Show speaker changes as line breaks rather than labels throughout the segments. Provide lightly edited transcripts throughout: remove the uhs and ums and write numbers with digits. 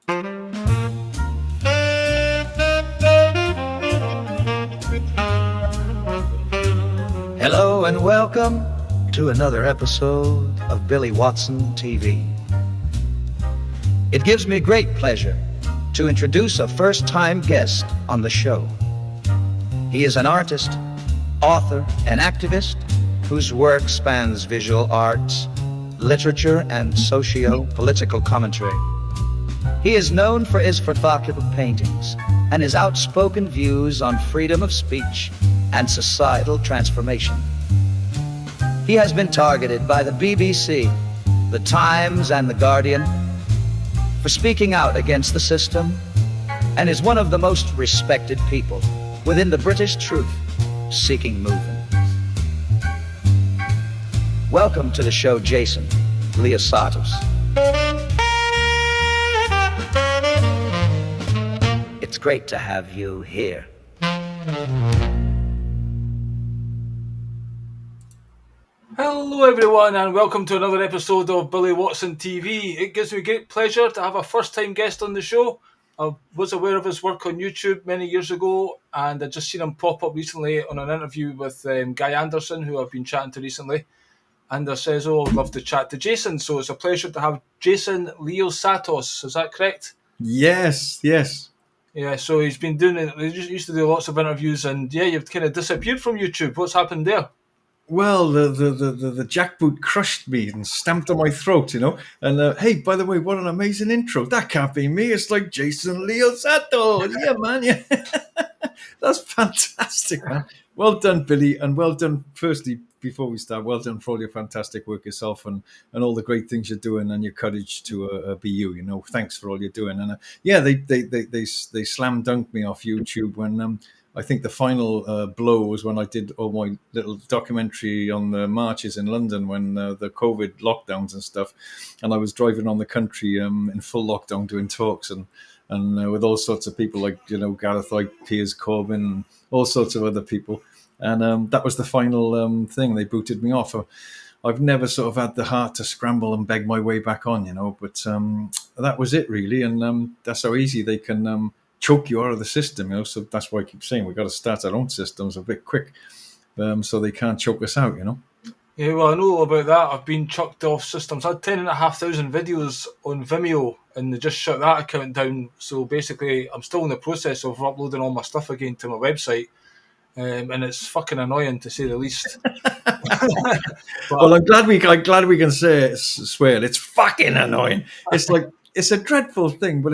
Hello and welcome to another episode of Billy Watson TV. It gives me great pleasure to introduce a first-time guest on the show. He is an artist, author, and activist whose work spans visual arts, literature, and socio-political commentary. He is known for his provocative paintings and his outspoken views on freedom of speech and societal transformation. He has been targeted by the BBC, The Times, and The Guardian for speaking out against the system, and is one of the most respected people within the British truth-seeking movement. Welcome to the show, Jason Liosatos. It's great to have you here.
Hello everyone and welcome to another episode of Billy Watson TV. It gives me great pleasure to have a first-time guest on the show. I was aware of his work on YouTube many years ago, and I'd just seen him pop up recently on an interview with Guy Anderson, who I've been chatting to recently. And I says, I'd love to chat to Jason. So it's a pleasure to have Jason Liosatos. Is that correct?
Yes.
Yeah, so he's been doing it. He used to do lots of interviews, and yeah, you've kind of disappeared from YouTube. What's happened there?
Well, the jackboot crushed me and stamped on my throat, And hey, by the way, what an amazing intro! That can't be me. It's like Jason Liosatos. Yeah, man. Yeah, that's fantastic, man. Well done, Billy, and well done. Firstly, before we start, well done for all your fantastic work yourself and all the great things you're doing and your courage to be you. Thanks for all you're doing. And they slam dunked me off YouTube when. I think the final blow was when I did all my little documentary on the marches in London when the COVID lockdowns and stuff, and I was driving on the country in full lockdown doing talks and with all sorts of people like Gareth Ike, Piers Corbyn, and all sorts of other people, and that was the final thing. They booted me off. I've never sort of had the heart to scramble and beg my way back on, but that was it really, and that's how easy they can. Choke you out of the system, so that's why I keep saying we've got to start our own systems a bit quick, so they can't choke us out,
Yeah, well, I know all about that. I've been chucked off systems. I had 10,500 videos on Vimeo, and they just shut that account down. So basically, I'm still in the process of uploading all my stuff again to my website, and it's fucking annoying to say the least.
Well, I'm glad we can swear. It's fucking annoying. It's like it's a dreadful thing, but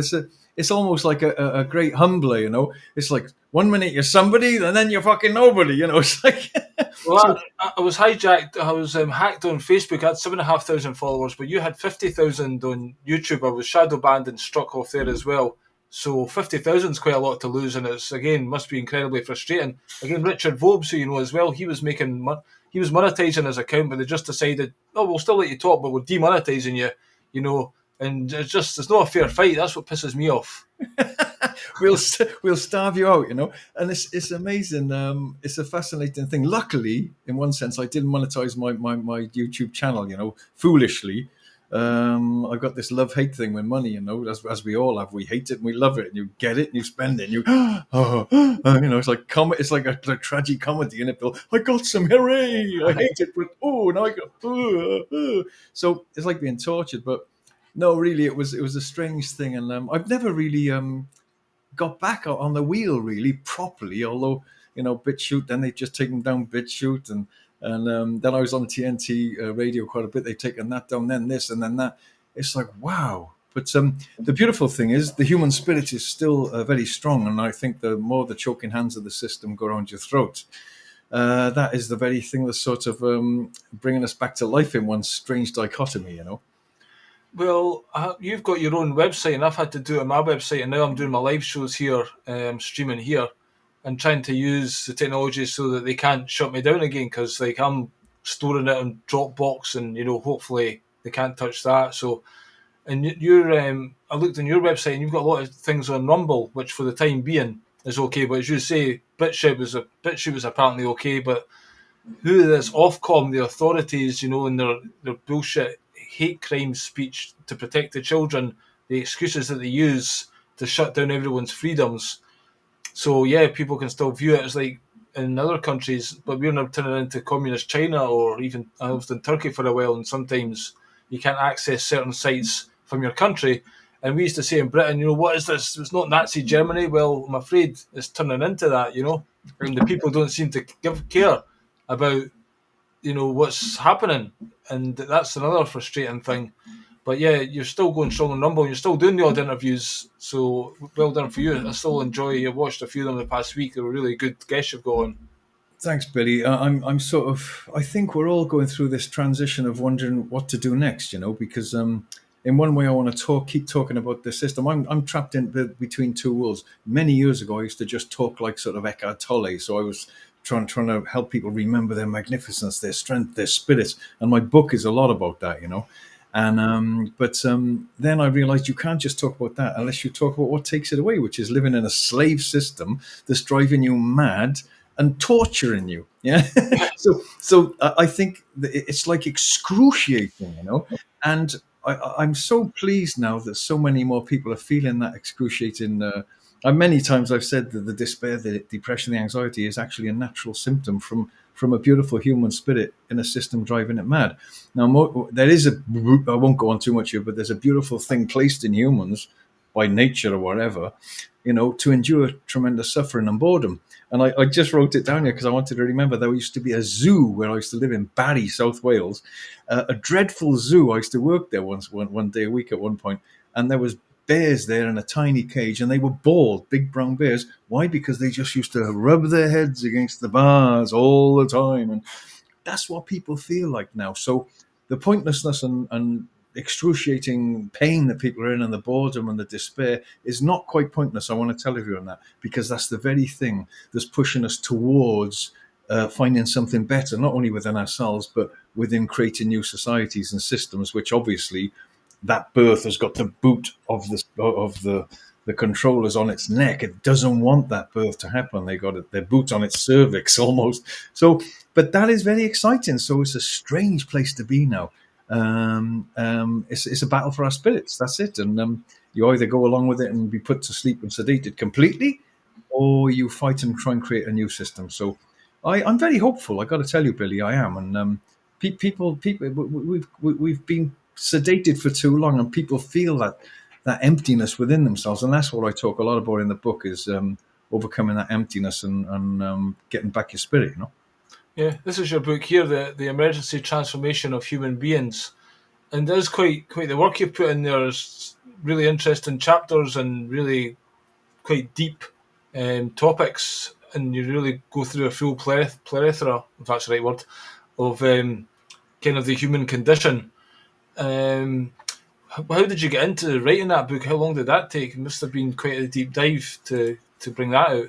it's almost like a great humbler, It's like 1 minute you're somebody, and then you're fucking nobody, It's like.
Well, I was hijacked. I was hacked on Facebook. I had 7,500 followers, but you had 50,000 on YouTube. I was shadow banned and struck off there as well. So 50,000 is quite a lot to lose, and it's again must be incredibly frustrating. Again, Richard Vobes, who you know as well, he was monetizing his account, but they just decided, we'll still let you talk, but we're demonetizing you, And it's not a fair fight. That's what pisses me off.
We'll starve you out, And it's amazing. It's a fascinating thing. Luckily, in one sense, I didn't monetize my YouTube channel, foolishly. I got this love-hate thing with money, as we all have. We hate it and we love it, and you get it and you spend it, and you, it's like a tragic comedy, and I got some, hooray! I hate it, but now I got, so it's like being tortured, but. No, really, it was a strange thing, and I've never really got back on the wheel really properly. Although BitChute, then they've just taken down BitChute, and then I was on TNT radio quite a bit. They've taken that down, then this, and then that. It's like wow. But the beautiful thing is the human spirit is still very strong, and I think the more the choking hands of the system go around your throat, that is the very thing that's sort of bringing us back to life in one strange dichotomy,
Well, you've got your own website, and I've had to do it on my website, and now I'm doing my live shows here, streaming here, and trying to use the technology so that they can't shut me down again, because I'm storing it on Dropbox, and hopefully they can't touch that. So, and I looked on your website, and you've got a lot of things on Rumble, which for the time being is okay. But as you say, BitChute was apparently okay, but who is Ofcom, the authorities, and their bullshit hate crime speech to protect the children the excuses that they use to shut down everyone's freedoms. So yeah, people can still view it as like in other countries, but we're now turning into communist China, or even I lived in Turkey for a while, and sometimes you can't access certain sites from your country. And we used to say in Britain, what is this? It's not Nazi Germany. Well, I'm afraid it's turning into that, and the people don't seem to care about, what's happening. And that's another frustrating thing. But yeah, you're still going strong and rumble. You're still doing the odd interviews, so well done for you. I still enjoy. I watched a few of them the past week. They were really good guests you've got on.
Thanks, Billy. I'm sort of. I think we're all going through this transition of wondering what to do next. Because in one way I want to keep talking about the system. I'm trapped in between two worlds. Many years ago, I used to just talk like sort of Eckhart Tolle. So I was trying to help people remember their magnificence, their strength, their spirits, and my book is a lot about that. And but then I realized you can't just talk about that unless you talk about what takes it away, which is living in a slave system that's driving you mad and torturing you. Yeah. so I think it's like excruciating. And I'm so pleased now that so many more people are feeling that excruciating. Many times I've said that the despair, the depression, the anxiety is actually a natural symptom from a beautiful human spirit in a system driving it mad. Now, there is I won't go on too much here, but there's a beautiful thing placed in humans by nature or whatever, to endure tremendous suffering and boredom. And I just wrote it down here because I wanted to remember there used to be a zoo where I used to live in Barry, South Wales, a dreadful zoo. I used to work there one day a week at one point, and there was bears there in a tiny cage, and they were bald, big brown bears. Why? Because they just used to rub their heads against the bars all the time, and that's what people feel like now. So the pointlessness and excruciating pain that people are in, and the boredom and the despair, is not quite pointless. I want to tell everyone that, because that's the very thing that's pushing us towards finding something better, not only within ourselves, but within creating new societies and systems, which obviously that birth has got the boot of the controllers on its neck. It doesn't want that birth to happen. They got their boot on its cervix almost. So, but that is very exciting. So it's a strange place to be now. It's a battle for our spirits. That's it. And you either go along with it and be put to sleep and sedated completely, or you fight and try and create a new system. So I'm very hopeful. I got to tell you, Billy, I am. And people, we've been sedated for too long, and people feel that emptiness within themselves. And that's what I talk a lot about in the book, is overcoming that emptiness and getting back your spirit,
Yeah, this is your book here, the emergency transformation of human beings, and there's quite the work you've put in there. Is really interesting chapters and really quite deep topics, and you really go through a full plethora, if that's the right word, of kind of the human condition. How did you get into writing that book? How long did that take? It must have been quite a deep dive to bring that out.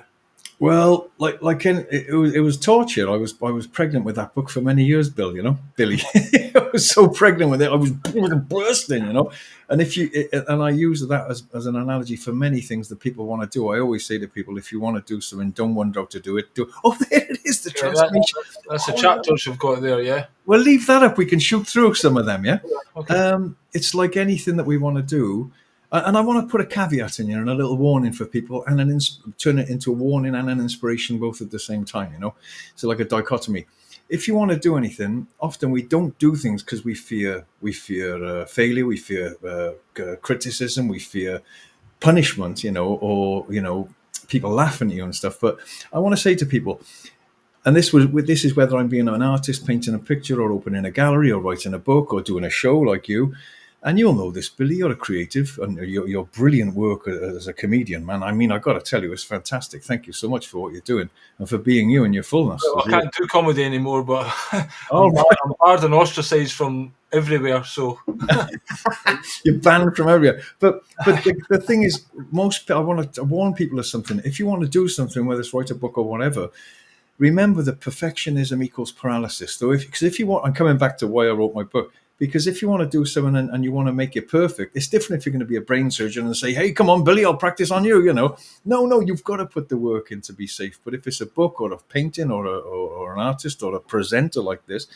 Well, it was torture. I was pregnant with that book for many years, Billy. I was so pregnant with it, I was bursting. And and I use that as an analogy for many things that people want to do. I always say to people, if you want to do something, don't wonder how to do it. Oh, there it is, the transformation.
That's the chapters you've got there, yeah.
Well, leave that up. We can shoot through some of them, yeah.
Okay.
It's like anything that we want to do. And I want to put a caveat in here and a little warning for people, and turn it into a warning and an inspiration both at the same time, So like a dichotomy. If you want to do anything, often we don't do things because we fear failure, we fear criticism, we fear punishment, or people laughing at you and stuff. But I want to say to people, and this is whether I'm being an artist, painting a picture, or opening a gallery, or writing a book, or doing a show like you. And you'll know this, Billy. You're a creative, and your brilliant work as a comedian, man. I mean, I got to tell you, it's fantastic. Thank you so much for what you're doing and for being you in your fullness.
Well, I can't do comedy anymore, but I'm barred and ostracised from everywhere. So
you're banned from everywhere. But the thing is, I want to warn people of something. If you want to do something, whether it's write a book or whatever, remember that perfectionism equals paralysis. So if you want, I'm coming back to why I wrote my book. Because if you want to do something and you want to make it perfect, it's different if you're going to be a brain surgeon and say, hey, come on, Billy, I'll practice on you, No, you've got to put the work in to be safe. But if it's a book or a painting or an artist or a presenter like this,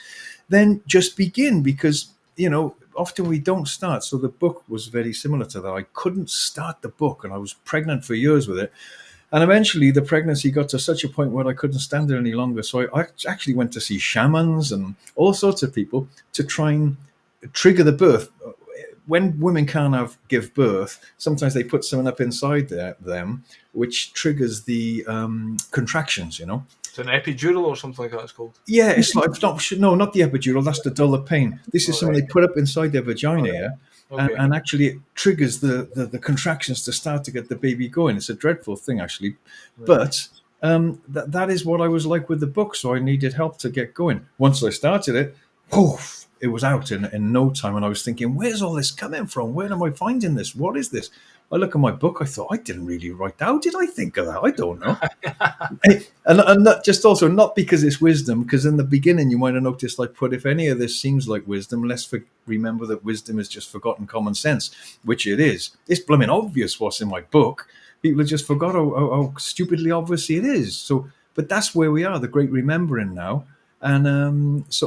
then just begin, because, often we don't start. So the book was very similar to that. I couldn't start the book, and I was pregnant for years with it. And eventually, the pregnancy got to such a point where I couldn't stand it any longer. So I actually went to see shamans and all sorts of people to try and trigger the birth. When women can't give birth, sometimes they put something up inside them, which triggers the contractions.
It's an epidural or something like that. It's called.
Yeah, it's like not the epidural. That's to dull the pain. This is something they put up inside their vagina, yeah,
Okay.
and actually it triggers the contractions to start to get the baby going. It's a dreadful thing, actually, but that is what I was like with the book. So I needed help to get going. Once I started it, poof, it was out in no time, and I was thinking, where's all this coming from? Where am I finding this? What is this? I look at my book. I thought I didn't really write that. How did I think of that? I don't know. And not just also not because it's wisdom, because in the beginning you might have noticed I put, if any of this seems like wisdom, let's remember that wisdom is just forgotten common sense, which it is. It's blooming obvious what's in my book. People have just forgot how stupidly obvious it is. So, but that's where we are, the great remembering now. And it's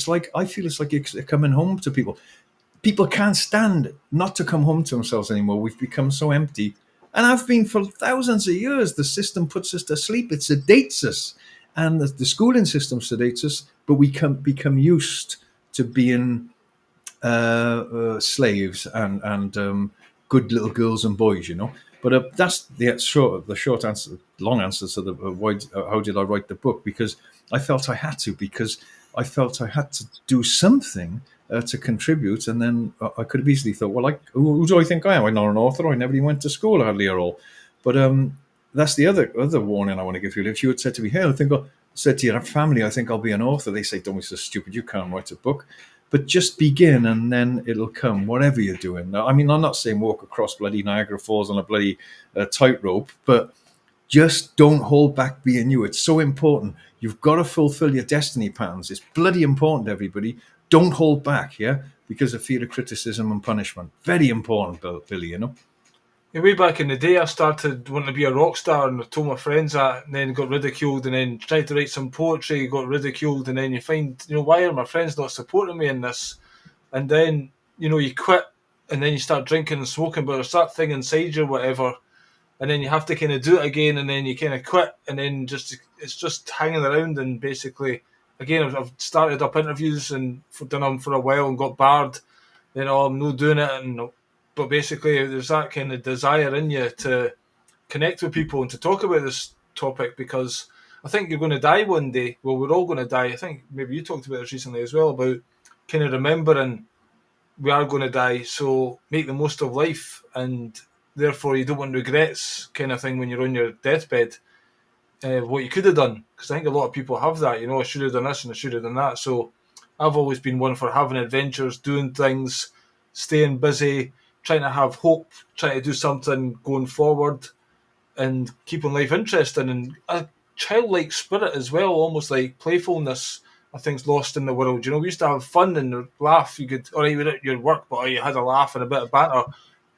like, I feel it's like it's coming home to people. People can't stand not to come home to themselves anymore. We've become so empty. And I've been for thousands of years. The system puts us to sleep. It sedates us. And the schooling system sedates us, but we can become used to being slaves and good little girls and boys, But that's the short answer, long answer to the how did I write the book? Because I felt I had to, because I felt I had to do something to contribute, and then I could have easily thought, well, who do I think I am? I'm not an author. I never even went to school hardly at all. But that's the other warning I want to give you. If you had said to me, hey, said to your family, I think I'll be an author, they say, don't be so stupid, you can't write a book. But just begin, and then it'll come, whatever you're doing. I mean, I'm not saying walk across bloody Niagara Falls on a bloody tightrope, but just don't hold back being you. It's so important. You've got to fulfill your destiny patterns. It's bloody important, everybody. Don't hold back, yeah? Because of fear of criticism and punishment. Very important, Billy,
Way back in the day, I started wanting to be a rock star, and I told my friends that, and then got ridiculed, and then tried to write some poetry, got ridiculed, and then you find, why are my friends not supporting me in this? And then, you quit, and then you start drinking and smoking, but there's that thing inside you or whatever, and then you have to kind of do it again, and then you kind of quit, and then it's just hanging around. And basically, again, I've started up interviews and done them for a while and got barred. Then I'm not doing it, but basically there's that kind of desire in you to connect with people and to talk about this topic, because I think you're going to die one day. Well, we're all going to die. I think maybe you talked about this recently as well, about kind of remembering we are going to die, so make the most of life, and therefore you don't want regrets kind of thing when you're on your deathbed, what you could have done. Because I think a lot of people have that, I should have done this and I should have done that. So I've always been one for having adventures, doing things, staying busy, trying to have hope, trying to do something going forward, and keeping life interesting, and a childlike spirit as well, almost like playfulness. I think's lost in the world. We used to have fun and laugh. You could, you were at your work, but you had a laugh and a bit of banter.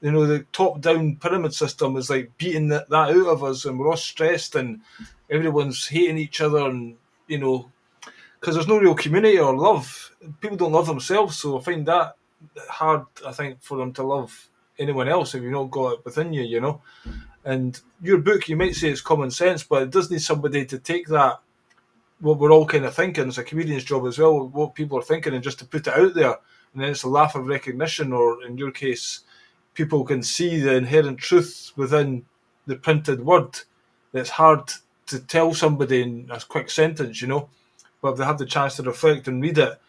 The top-down pyramid system is like beating that out of us, and we're all stressed, and everyone's hating each other, and because there's no real community or love. People don't love themselves, so I find that hard, I think, for them to love anyone else if you've not got it within you, And your book, you might say it's common sense, but it does need somebody to take that, what we're all kind of thinking. It's a comedian's job as well, what people are thinking, and just to put it out there, and then it's a laugh of recognition, or in your case, people can see the inherent truth within the printed word. That's hard to tell somebody in a quick sentence, but if they have the chance to reflect and read it,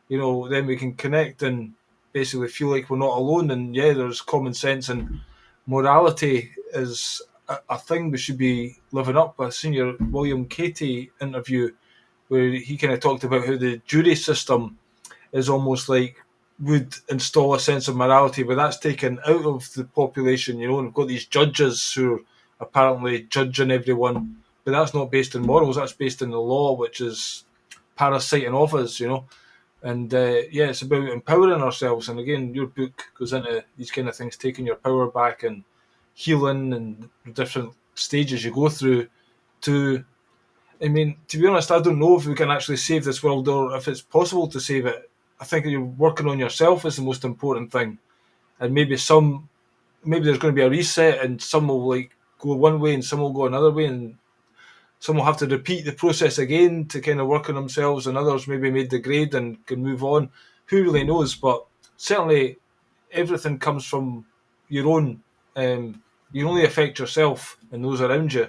then we can connect and basically feel like we're not alone. And yeah, there's common sense, and morality is a thing we should be living up. I've seen your William Katie interview where he kind of talked about how the jury system is almost like would install a sense of morality, but that's taken out of the population, and we've got these judges who are apparently judging everyone, but that's not based on morals, that's based on the law, which is parasiting off us, And it's about empowering ourselves. And again, your book goes into these kind of things, taking your power back and healing and the different stages you go through to be honest, I don't know if we can actually save this world or if it's possible to save it. I think you're working on yourself is the most important thing, and maybe there's going to be a reset, and some will like go one way and some will go another way, and some will have to repeat the process again to kind of work on themselves, and others maybe made the grade and can move on. Who really knows? But certainly everything comes from your own. You only affect yourself and those around you,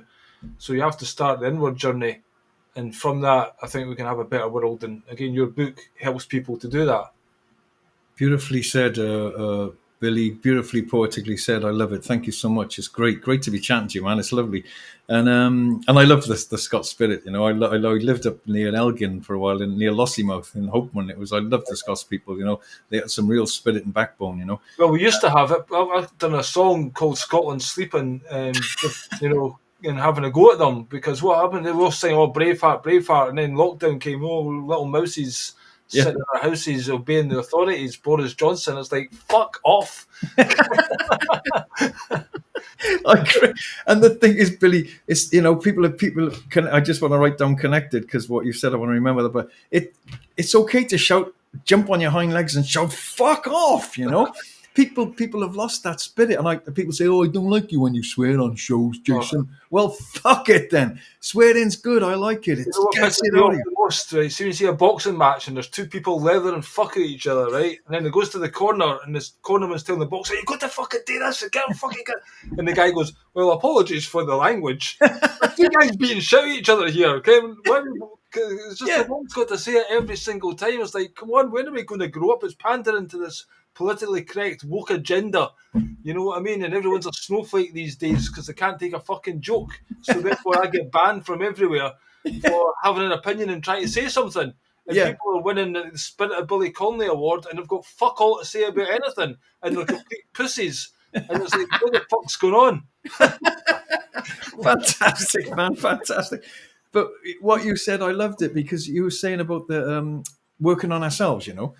so you have to start the inward journey, and from that, I think we can have a better world. And again, your book helps people to do that.
Beautifully said, Billy. Beautifully poetically said. I love it. Thank you so much. It's great to be chatting to you, man. It's lovely, and I love the Scots spirit. You know, I lived up near Elgin for a while, near Lossiemouth in Hopeman. I loved the Scots people. You know, they had some real spirit and backbone. You know.
Well, we used to have it. I've done a song called "Scotland Sleeping," and having a go at them, because what happened? They were saying, "Oh, Braveheart, Braveheart," and then lockdown came. Oh, little mouses.
Yeah.
Sitting in our houses obeying the authorities, Boris Johnson. It's like, fuck off.
I agree. And the thing is, Billy, it's, you know, people can. I just want to write down connected, because what you said, I want to remember that. But it's okay to shout, jump on your hind legs and shout, "Fuck off!" You know, people have lost that spirit, and people say, "Oh, I don't like you when you swear on shows, Jason." Well, fuck it then. Swearing's good. I like it. It's gets it out of you.
Most, right? So you see a boxing match and there's two people leathering fuck at each other, right? And then it goes to the corner and this cornerman's telling the boxer, "You got to fucking do this, and get him fucking get." And the guy goes, "Well, apologies for the language." Two guys beating shit at each other here, okay? It's just the one's got to say it every single time. It's like, come on, when are we going to grow up? It's pandering to this politically correct woke agenda, you know what I mean? And everyone's a snowflake these days because they can't take a fucking joke. So therefore, I get banned from everywhere for having an opinion and trying to say something. And people are winning the Spirit of Billy Connolly Award and they've got fuck all to say about anything, and they're complete pussies. And it's like, what the fuck's going on?
Fantastic, man, fantastic. But what you said, I loved it, because you were saying about the working on ourselves, you know.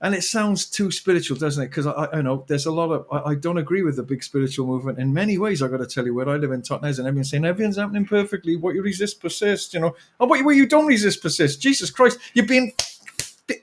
And it sounds too spiritual, doesn't it? Because I know there's a lot of... I don't agree with the big spiritual movement in many ways. I've got to tell you, where I live in Totnes, and everyone's saying everything's happening perfectly. What you resist persists, you know. Oh, what you don't resist persists. Jesus Christ, you're being...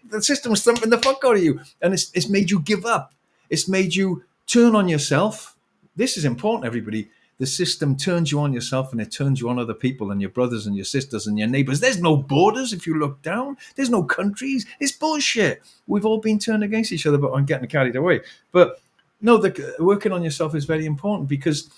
The system's thumping the fuck out of you. And it's made you give up. It's made you turn on yourself. This is important, everybody. The system turns you on yourself, and it turns you on other people and your brothers and your sisters and your neighbors. There's no borders if you look down. There's no countries. It's bullshit. We've all been turned against each other, but I'm getting carried away. But no, working on yourself is very important, because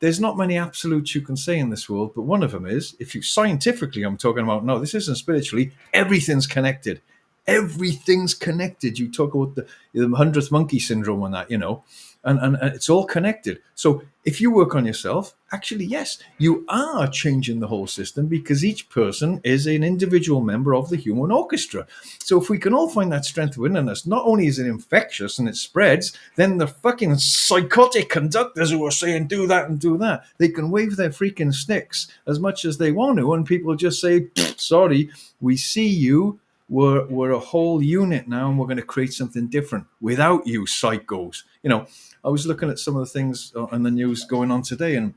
there's not many absolutes you can say in this world, but one of them is, if you scientifically, I'm talking about, no, this isn't spiritually, everything's connected. Everything's connected. You talk about the 100th monkey syndrome and that, you know, and it's all connected. So if you work on yourself, actually, yes, you are changing the whole system, because each person is an individual member of the human orchestra. So if we can all find that strength within us, not only is it infectious and it spreads, then the fucking psychotic conductors who are saying do that and do that, they can wave their freaking sticks as much as they want to, and people just say, "Sorry, we see you. We're a whole unit now, and we're going to create something different without you psychos." You know, I was looking at some of the things on the news going on today, and,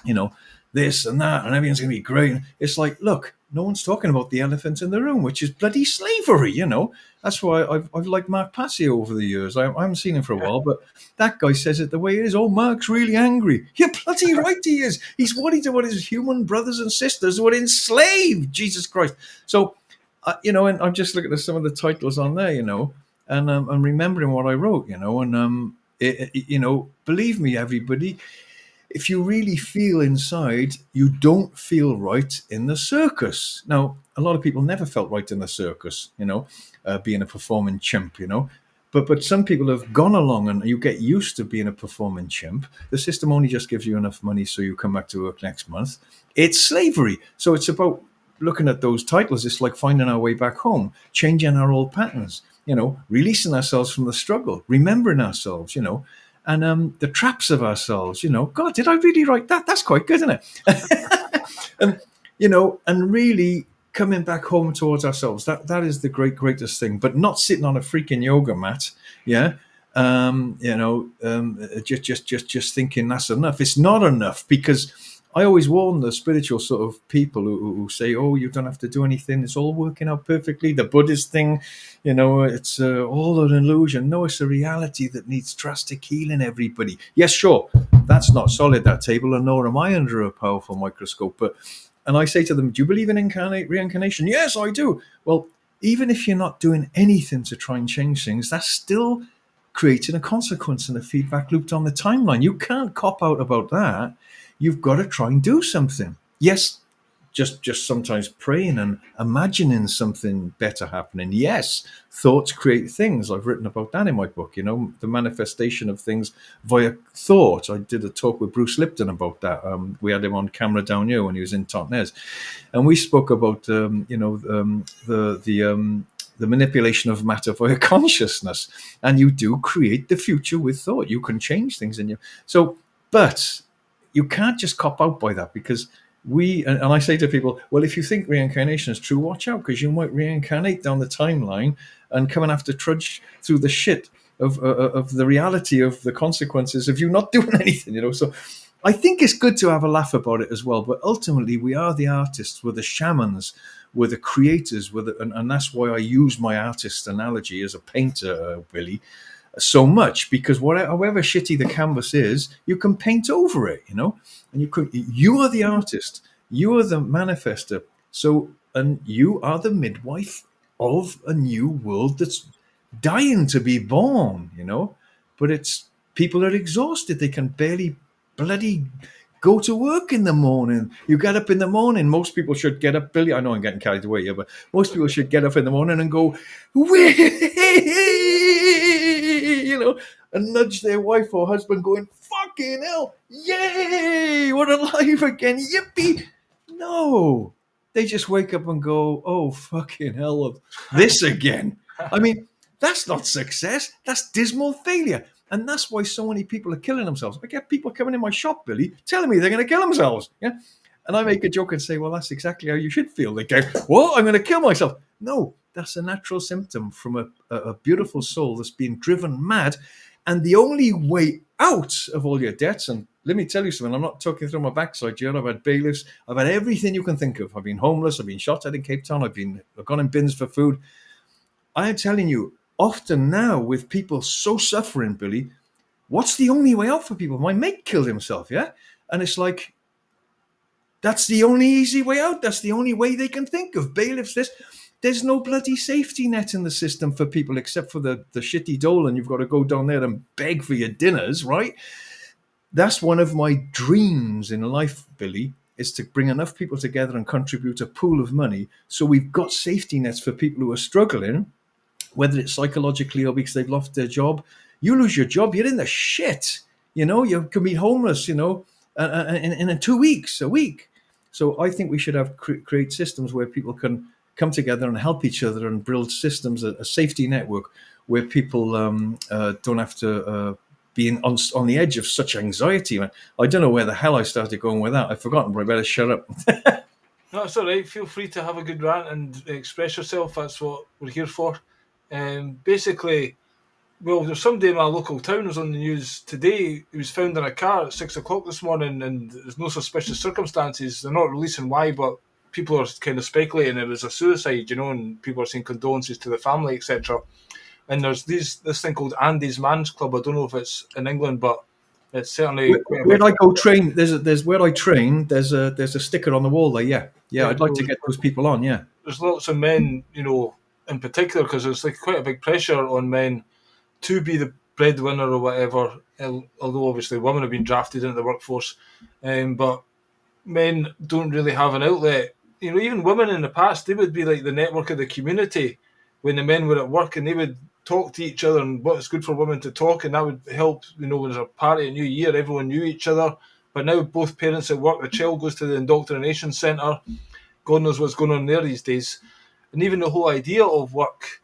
you know, this and that, and everything's going to be great. It's like, look, no one's talking about the elephant in the room, which is bloody slavery, you know. That's why I've liked Mark Passio over the years. I haven't seen him for a while, but that guy says it the way it is. "Oh, Mark's really angry." You're bloody right he is. He's worried about his human brothers and sisters who are enslaved. Jesus Christ. So, you know, and I'm just looking at some of the titles on there, you know, and I'm remembering what I wrote, you know, and you know, believe me, everybody, if you really feel inside, you don't feel right in the circus. Now, a lot of people never felt right in the circus, you know, being a performing chimp, you know, but some people have gone along, and you get used to being a performing chimp. The system only just gives you enough money so you come back to work next month. It's slavery. So it's about looking at those titles. It's like finding our way back home, changing our old patterns, you know, releasing ourselves from the struggle, remembering ourselves, you know, and the traps of ourselves, you know. God, did I really write that? That's quite good, isn't it? And, you know, and really coming back home towards ourselves. That is the greatest thing, but not sitting on a freaking yoga mat. Yeah. You know, just thinking that's enough. It's not enough, because I always warn the spiritual sort of people who say, "Oh, you don't have to do anything; it's all working out perfectly." The Buddhist thing, it's all an illusion. No, it's a reality that needs drastic healing. Everybody, yes, sure, that's not solid, that table, and nor am I under a powerful microscope. But, and I say to them, "Do you believe in reincarnation?" Yes, I do. Well, even if you're not doing anything to try and change things, that's still creating a consequence and a feedback loop on the timeline. You can't cop out about that. You've got to try and do something. Yes, just sometimes praying and imagining something better happening. Yes, thoughts create things. I've written about that in my book, the manifestation of things via thought. I did a talk with Bruce Lipton about that. We had him on camera down here when he was in Totnes, and we spoke about the manipulation of matter via consciousness. And you do create the future with thought. You can change things in you. So, but you can't just cop out by that, because and I say to people, well, if you think reincarnation is true, watch out, because you might reincarnate down the timeline and come and have to trudge through the shit of the reality of the consequences of you not doing anything. So I think it's good to have a laugh about it as well. But ultimately, we are the artists, we're the shamans, we're the creators, and that's why I use my artist analogy as a painter, Billy, so much, because however shitty the canvas is, you can paint over it, and you are the artist, you are the manifester, and you are the midwife of a new world that's dying to be born, but it's people are exhausted, they can barely bloody go to work in the morning. You get up in the morning. Most people should get up, Billy. I know I'm getting carried away here, but most people should get up in the morning and go, and nudge their wife or husband, going, "Fucking hell, yay, we're alive again, yippee!" No, they just wake up and go, "Oh, fucking hell, this again." I mean, that's not success. That's dismal failure. And that's why so many people are killing themselves. I get people coming in my shop, Billy, telling me they're going to kill themselves. Yeah. And I make a joke and say, well, that's exactly how you should feel. They go, "What? I'm going to kill myself." No, that's a natural symptom from a beautiful soul that's been driven mad. And the only way out of all your debts, and let me tell you something, I'm not talking through my backside here. I've had bailiffs. I've had everything you can think of. I've been homeless. I've been shot at in Cape Town. I've gone in bins for food. I am telling you, often now with people so suffering, Billy, what's the only way out for people? My mate killed himself, yeah? And it's like, that's the only easy way out. That's the only way they can think of. Bailiffs, there's no bloody safety net in the system for people except for the shitty dole, and you've got to go down there and beg for your dinners, right? That's one of my dreams in life, Billy, is to bring enough people together and contribute a pool of money so we've got safety nets for people who are struggling, whether it's psychologically or because they've lost their job. You lose your job, you're in the shit. You can be homeless, in 2 weeks, a week. So I think we should have create systems where people can come together and help each other and build systems, a safety network where people don't have to be on the edge of such anxiety. I don't know where the hell I started going with that. I've forgotten, but I better shut up.
No, it's all right. Feel free to have a good rant and express yourself. That's what we're here for. Basically, well, there's somebody in my local town who's on the news today. He was found in a car at 6 o'clock this morning, and there's no suspicious circumstances. They're not releasing why, but people are kind of speculating it was a suicide, and people are saying condolences to the family, etc. And there's this thing called Andy's Man's Club. I don't know if it's in England, but it's certainly
where I go train. There's where I train. There's a sticker on the wall there. Yeah. I'd like to get those people on. Yeah.
There's lots of men, in particular, because there's like quite a big pressure on men to be the breadwinner or whatever. Although obviously women have been drafted into the workforce, but men don't really have an outlet. Even women in the past, they would be like the network of the community when the men were at work, and they would talk to each other and what's good for women to talk, and that would help. When there's a party, a new year, everyone knew each other. But now both parents at work, the child goes to the indoctrination centre. God knows what's going on there these days. And even the whole idea of work,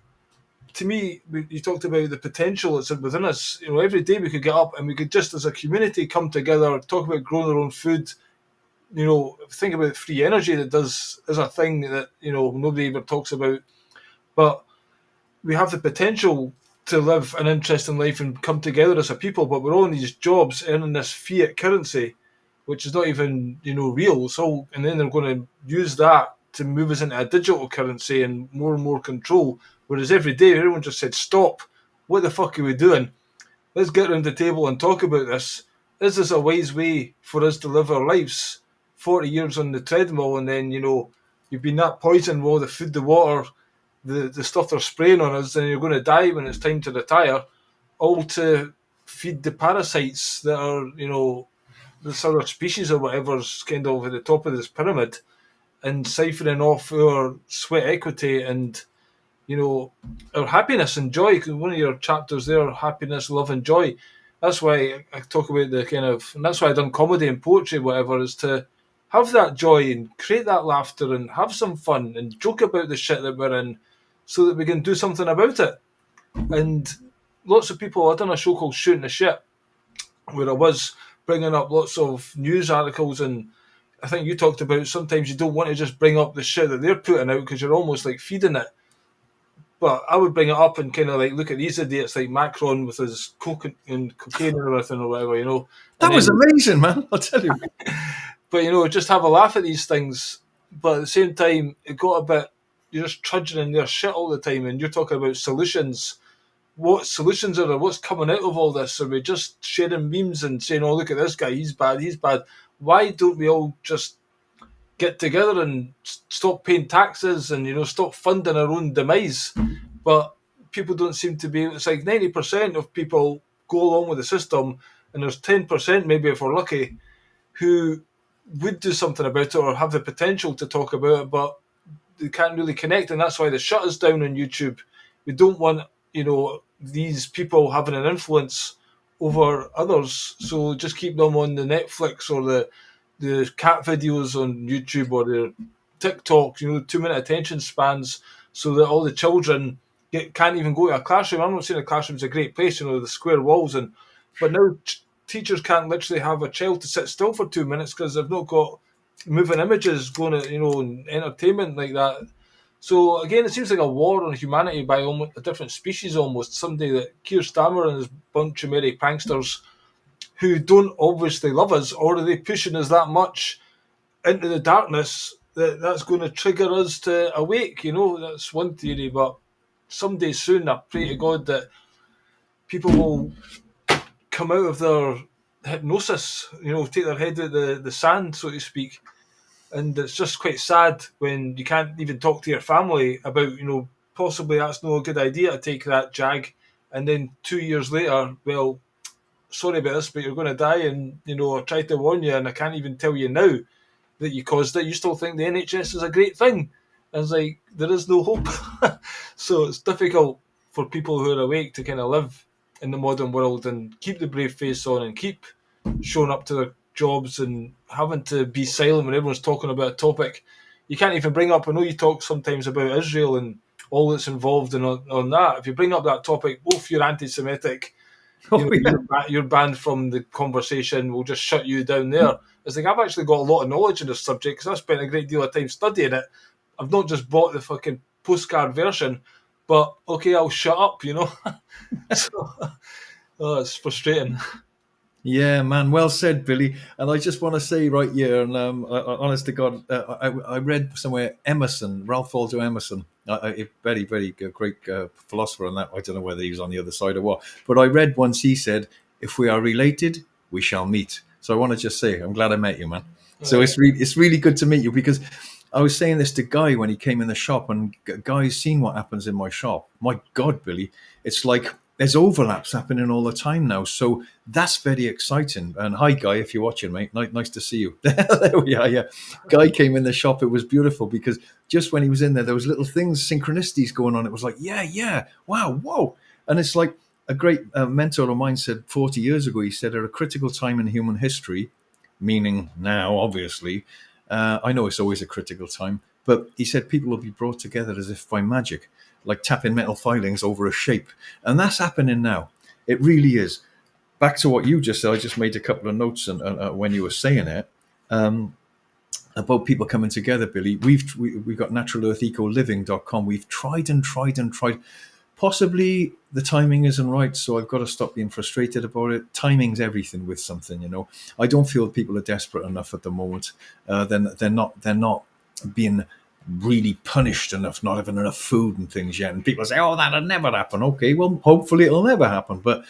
to me, you talked about the potential that's within us. Every day we could get up and we could just as a community come together, talk about growing our own food, think about free energy is a thing that, nobody ever talks about. But we have the potential to live an interesting life and come together as a people, but we're all in these jobs earning this fiat currency, which is not even, real. So, and then they're going to use that to move us into a digital currency and more control. Whereas every day everyone just said, "Stop! What the fuck are we doing? Let's get around the table and talk about this. Is this a wise way for us to live our lives? 40 years on the treadmill, and then you've been that poisoned with all the food, the water, the stuff they're spraying on us, and you're going to die when it's time to retire, all to feed the parasites that are, this other species or whatever's kind of at the top of this pyramid, and siphoning off our sweat equity and, our happiness and joy. Because one of your chapters there, happiness, love, and joy. That's why I talk about the kind of, and that's why I've done comedy and poetry, whatever, is to have that joy and create that laughter and have some fun and joke about the shit that we're in, so that we can do something about it. And lots of people, I've done a show called Shooting the Shit, where I was bringing up lots of news articles, and I think you talked about sometimes you don't want to just bring up the shit that they're putting out because you're almost like feeding it. But I would bring it up and kind of like look at these idiots like Macron with his coke and cocaine and everything or whatever.
That was amazing, man. I'll tell you.
But just have a laugh at these things. But at the same time, it got a bit, you're just trudging in their shit all the time, and you're talking about solutions. What solutions are there? What's coming out of all this? Are we just sharing memes and saying, "Oh, look at this guy, he's bad, he's bad"? Why don't we all just get together and stop paying taxes and stop funding our own demise? But people don't seem to be. It's like 90% of people go along with the system, and there's 10%, maybe if we're lucky, who would do something about it or have the potential to talk about it, but they can't really connect, and that's why they shut us down on YouTube. We don't want these people having an influence over others, so just keep them on the Netflix or the cat videos on YouTube or the TikTok, 2-minute attention spans, so that all the children can't even go to a classroom. I'm not saying a classroom's a great place, the square walls, but now teachers can't literally have a child to sit still for 2 minutes because they've not got moving images going at, entertainment like that. So again, it seems like a war on humanity by almost a different species almost. Somebody that Keir Starmer and his bunch of merry pranksters who don't obviously love us, or are they pushing us that much into the darkness that's going to trigger us to awake? That's one theory, but someday soon I pray to God that people will come out of their hypnosis, take their head out the sand, so to speak. And it's just quite sad when you can't even talk to your family about, possibly that's not a good idea to take that jag. And then 2 years later, well, sorry about this, but you're going to die. And, I tried to warn you and I can't even tell you now that you caused it. You still think the NHS is a great thing. And it's like, there is no hope. So it's difficult for people who are awake to kind of live in the modern world and keep the brave face on and keep showing up to their jobs and having to be silent when everyone's talking about a topic. You can't even bring up, I know you talk sometimes about Israel and all that's involved in on that. If you bring up that topic, if you're anti-Semitic, you're banned from the conversation. We'll just shut you down there. It's like, I've actually got a lot of knowledge in this subject because I spent a great deal of time studying it. I've not just bought the fucking postcard version, but okay, I'll shut up, So, it's frustrating.
Yeah, man. Well said, Billy. And I just want to say right here, and honest to God, I read somewhere Emerson, Ralph Waldo Emerson, a very, very great philosopher on that. I don't know whether he was on the other side or what, but I read once he said, "If we are related, we shall meet." So I want to just say, I'm glad I met you, man. So it's really good to meet you, because I was saying this to Guy when he came in the shop, and Guy's seen what happens in my shop. My God, Billy, it's like there's overlaps happening all the time now. So that's very exciting. And hi, Guy, if you're watching, mate, nice to see you. There we are, yeah. Guy came in the shop. It was beautiful because just when he was in there was little things, synchronicities going on. It was like, yeah, wow, whoa. And it's like a great mentor of mine said 40 years ago, he said, at a critical time in human history, meaning now, obviously, I know it's always a critical time, but he said people will be brought together as if by magic, like tapping metal filings over a shape. And that's happening now. It really is. Back to what you just said, I just made a couple of notes when you were saying it, about people coming together, Billy. We've got naturalearthecoliving.com. We've tried Possibly the timing isn't right, so I've got to stop being frustrated about it. Timing's everything with something, you know. I don't feel people are desperate enough at the moment. They're not being really punished enough, not having enough food and things yet. And people say, "Oh, that'll never happen." Okay, well, hopefully it'll never happen. But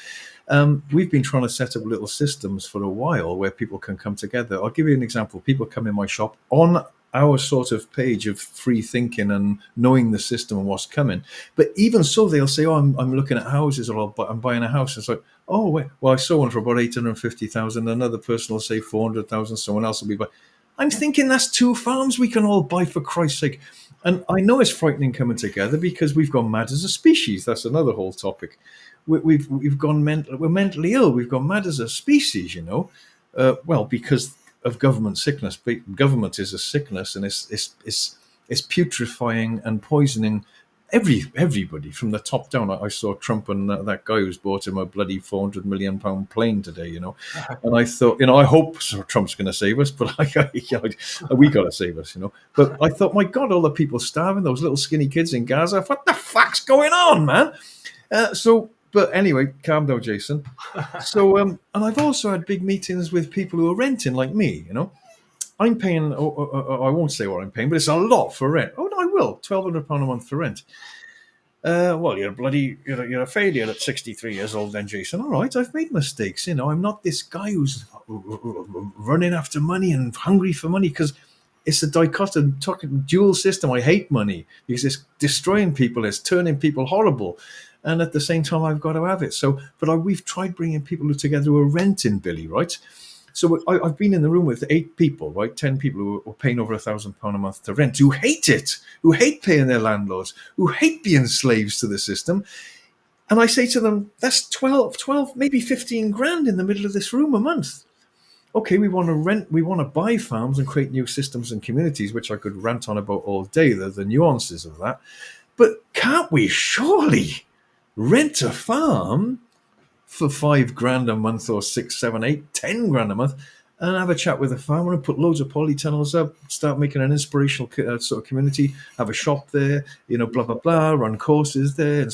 we've been trying to set up little systems for a while where people can come together. I'll give you an example. People come in my shop on our sort of page of free thinking and knowing the system and what's coming. But even so, they'll say, "Oh, I'm looking at houses, or I'm buying a house." It's like, "Oh, wait, well, I saw one for about 850,000. Another person will say 400,000. Someone else will be buying." I'm thinking that's two farms we can all buy, for Christ's sake. And I know it's frightening coming together because we've gone mad as a species. That's another whole topic. We've gone mental. We're mentally ill. We've gone mad as a species. You know, well, because of government sickness. Government is a sickness, and it's putrefying and poisoning everybody from the top down. I saw Trump and that guy who's bought him a bloody £400 million plane today, you know. And I thought, you know, I hope Trump's going to save us, but we got to save us, you know. But I thought, my God, all the people starving, those little skinny kids in Gaza, what the fuck's going on, man? But anyway, calm down, Jason. So, and I've also had big meetings with people who are renting, like me, you know. I'm paying, I won't say what I'm paying, but it's a lot for rent. Oh, no, I will. £1,200 a month for rent. Well, you're a failure at 63 years old then, Jason. All right, I've made mistakes. You know, I'm not this guy who's running after money and hungry for money, because it's a dichotomy, dual system. I hate money because it's destroying people. It's turning people horrible. And at the same time, I've got to have it. So, but we've tried bringing people together who are renting, Billy, right? So I've been in the room with 8 people, right? 10 people who are paying over £1,000 a month to rent, who hate it, who hate paying their landlords, who hate being slaves to the system. And I say to them, that's 12, maybe 15 grand in the middle of this room a month. Okay, we want to buy farms and create new systems and communities, which I could rant on about all day, the nuances of that. But can't we surely rent a farm for 5 grand a month, or 6, 7, 8, 10 grand a month, and have a chat with the farmer and put loads of polytunnels up, start making an inspirational sort of community, have a shop there, you know, blah, blah, blah, run courses there.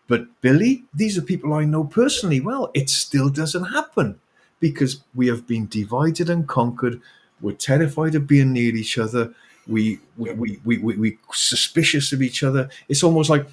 But Billy, these are people I know personally well. It still doesn't happen because we have been divided and conquered. We're terrified of being near each other. We suspicious of each other. It's almost like,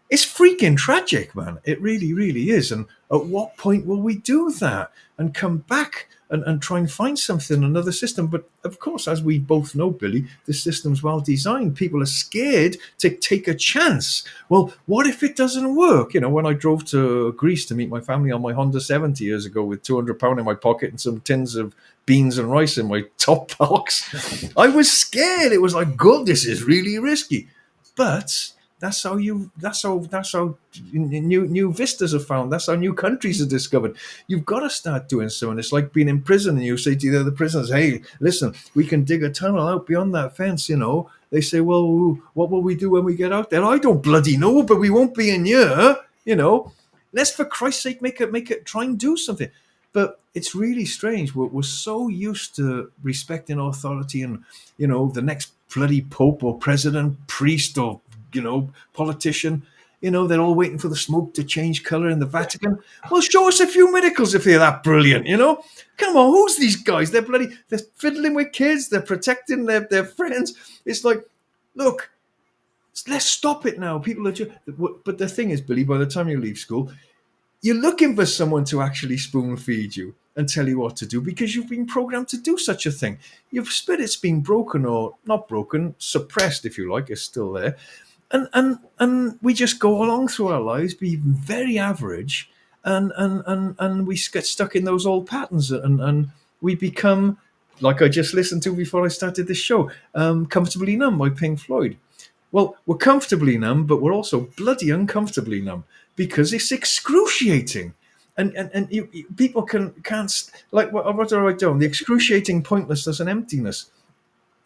it's freaking tragic, man. It really, really is. And at what point will we do that and come back and try and find something, another system? But of course, as we both know, Billy, the system's well designed. People are scared to take a chance. Well, what if it doesn't work? You know, when I drove to Greece to meet my family on my Honda 70 years ago with £200 in my pocket and some tins of beans and rice in my top box, I was scared. It was like, God, this is really risky. But that's how new vistas are found. That's how new countries are discovered. You've got to start doing so. And it's like being in prison and you say to the other prisoners, hey, listen, we can dig a tunnel out beyond that fence, you know. They say, well, what will we do when we get out there? I don't bloody know, but we won't be in here, you know. Let's, for Christ's sake, make it, try and do something. But it's really strange. We're so used to respecting authority and, you know, the next bloody pope or president, priest or, you know, politician, you know, they're all waiting for the smoke to change colour in the Vatican. Well, show us a few miracles if they're that brilliant, you know. Come on, who's these guys? They're fiddling with kids. They're protecting their friends. It's like, look, let's stop it now. People are just, but the thing is, Billy, by the time you leave school, you're looking for someone to actually spoon feed you and tell you what to do because you've been programmed to do such a thing. Your spirit's been broken, or not broken, suppressed, if you like, it's still there. And we just go along through our lives, be very average, and we get stuck in those old patterns, and we become, like I just listened to before I started this show, Comfortably Numb by Pink Floyd. Well, we're comfortably numb, but we're also bloody uncomfortably numb because it's excruciating. And people can't, like, what do I write down? The excruciating pointlessness and emptiness.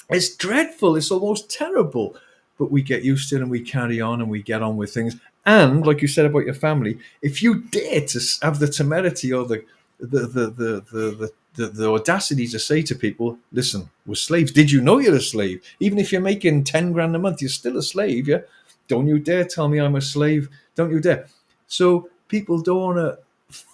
It's dreadful. It's almost terrible. But we get used to it and we carry on and we get on with things. And like you said about your family, if you dare to have the temerity or the audacity to say to people, listen, we're slaves. Did you know you're a slave? Even if you're making 10 grand a month, you're still a slave, yeah? Don't you dare tell me I'm a slave. Don't you dare. So people don't want to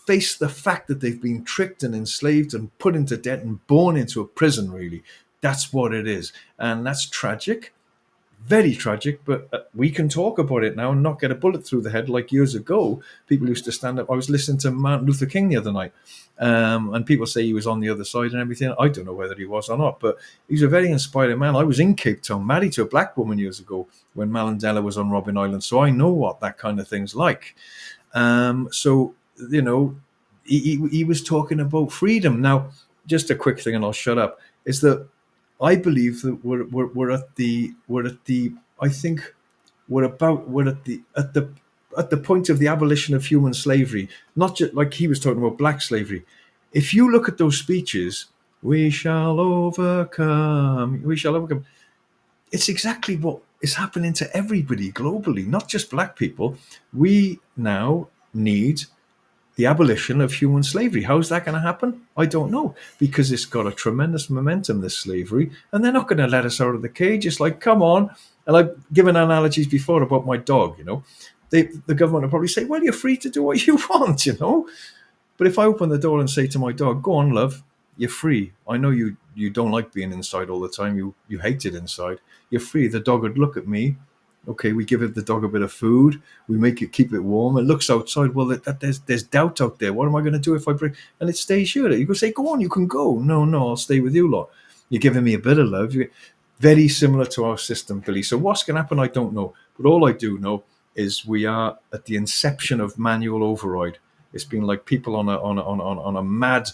face the fact that they've been tricked and enslaved and put into debt and born into a prison, really. That's what it is. And that's tragic, very tragic, but we can talk about it now and not get a bullet through the head like years ago. People used to stand up. I was listening to Martin Luther King the other night, and people say he was on the other side and everything. I don't know whether he was or not, but he's a very inspiring man. I was in Cape Town, married to a black woman years ago when Mandela was on Robben Island, so I know what that kind of thing's like. So, you know, he was talking about freedom. Now, just a quick thing, and I'll shut up, is that I believe that we're at the I think we're at the point of the abolition of human slavery, not just like he was talking about black slavery. If you look at those speeches, we shall overcome, we shall overcome. It's exactly what is happening to everybody globally, not just black people. We now need the abolition of human slavery. How's that going to happen? I don't know, because it's got a tremendous momentum, this slavery, and they're not going to let us out of the cage. It's like, come on. And I've given analogies before about my dog, the government will probably say, well, you're free to do what you want. But if I open the door and say to my dog, go on, love, you're free. I know you don't like being inside all the time. You hate it inside. You're free. The dog would look at me. Okay, we give the dog a bit of food. We make it, keep it warm. It looks outside. Well, there's doubt out there. What am I going to do if I break? And it stays here. You can say, go on, you can go. No, I'll stay with you lot. You're giving me a bit of love. Very similar to our system, Billy. So what's going to happen? I don't know. But all I do know is we are at the inception of manual override. It's been like people on a mad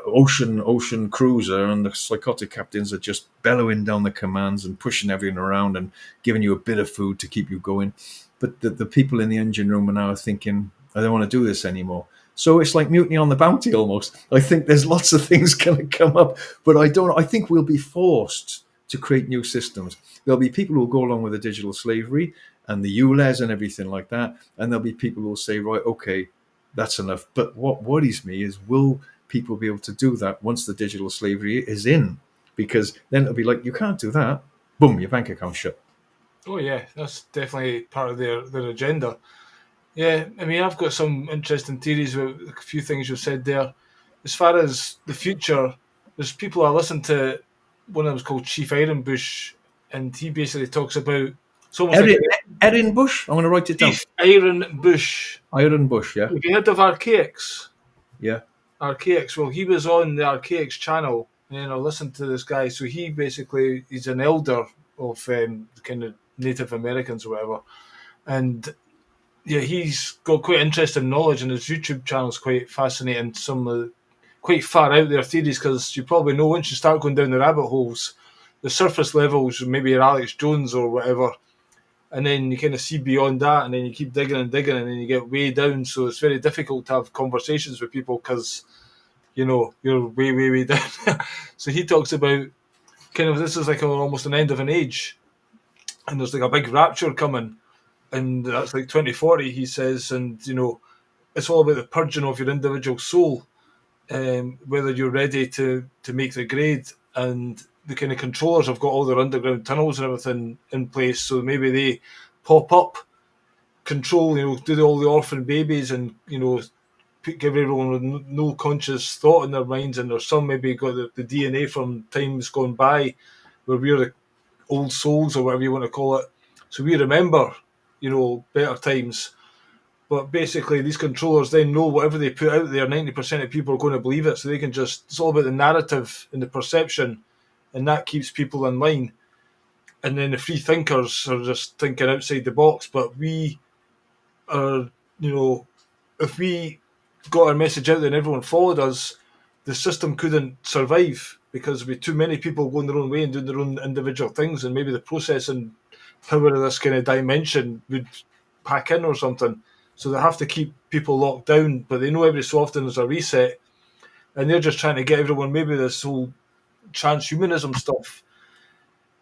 ocean cruiser, and the psychotic captains are just bellowing down the commands and pushing everything around and giving you a bit of food to keep you going. But the people in the engine room are now thinking, I don't want to do this anymore. So it's like Mutiny on the Bounty almost. I think there's lots of things going to come up, but I think we'll be forced to create new systems. There'll be people who will go along with the digital slavery and the ULEZ and everything like that, and there'll be people who will say, right, okay, that's enough. But what worries me is, will people be able to do that once the digital slavery is in? Because then it'll be like, you can't do that. Boom, your bank account shut.
Oh yeah, that's definitely part of their agenda. Yeah, I mean, I've got some interesting theories about a few things you've said there. As far as the future, there's people I listen to. One of them is called Chief Ironbush, and he basically talks about it's almost
Erin Bush. I'm going to write it down.
Chief Ironbush.
Ironbush, yeah.
Have you heard of Archaics?
Yeah.
Archaics. Well, he was on the Archaics channel, and I listened to this guy. So he's an elder of kind of Native Americans or whatever, and yeah, he's got quite interesting knowledge, and his YouTube channel is quite fascinating. Some quite far out there theories, because you probably know once you start going down the rabbit holes, the surface levels, maybe you're Alex Jones or whatever, and then you kind of see beyond that, and then you keep digging and digging, and then you get way down. So it's very difficult to have conversations with people because you're way, way, way down. So he talks about kind of this is like almost an end of an age, and there's like a big rapture coming. And that's like 2040, he says, and it's all about the purging of your individual soul, whether you're ready to make the grade. And the kind of controllers have got all their underground tunnels and everything in place, so maybe they pop up, control, do all the orphan babies, and give everyone with no conscious thought in their minds. And there's some maybe got the DNA from times gone by, where we're the old souls or whatever you want to call it, so we remember better times. But basically these controllers then know whatever they put out there, 90% of people are going to believe it, so they can it's all about the narrative and the perception, and that keeps people in line. And then the free thinkers are just thinking outside the box. But we are, if we got our message out there and everyone followed us, the system couldn't survive, because with too many people going their own way and doing their own individual things, and maybe the processing power of this kind of dimension would pack in or something. So they have to keep people locked down, but they know every so often there's a reset, and they're just trying to get everyone, maybe this whole transhumanism stuff.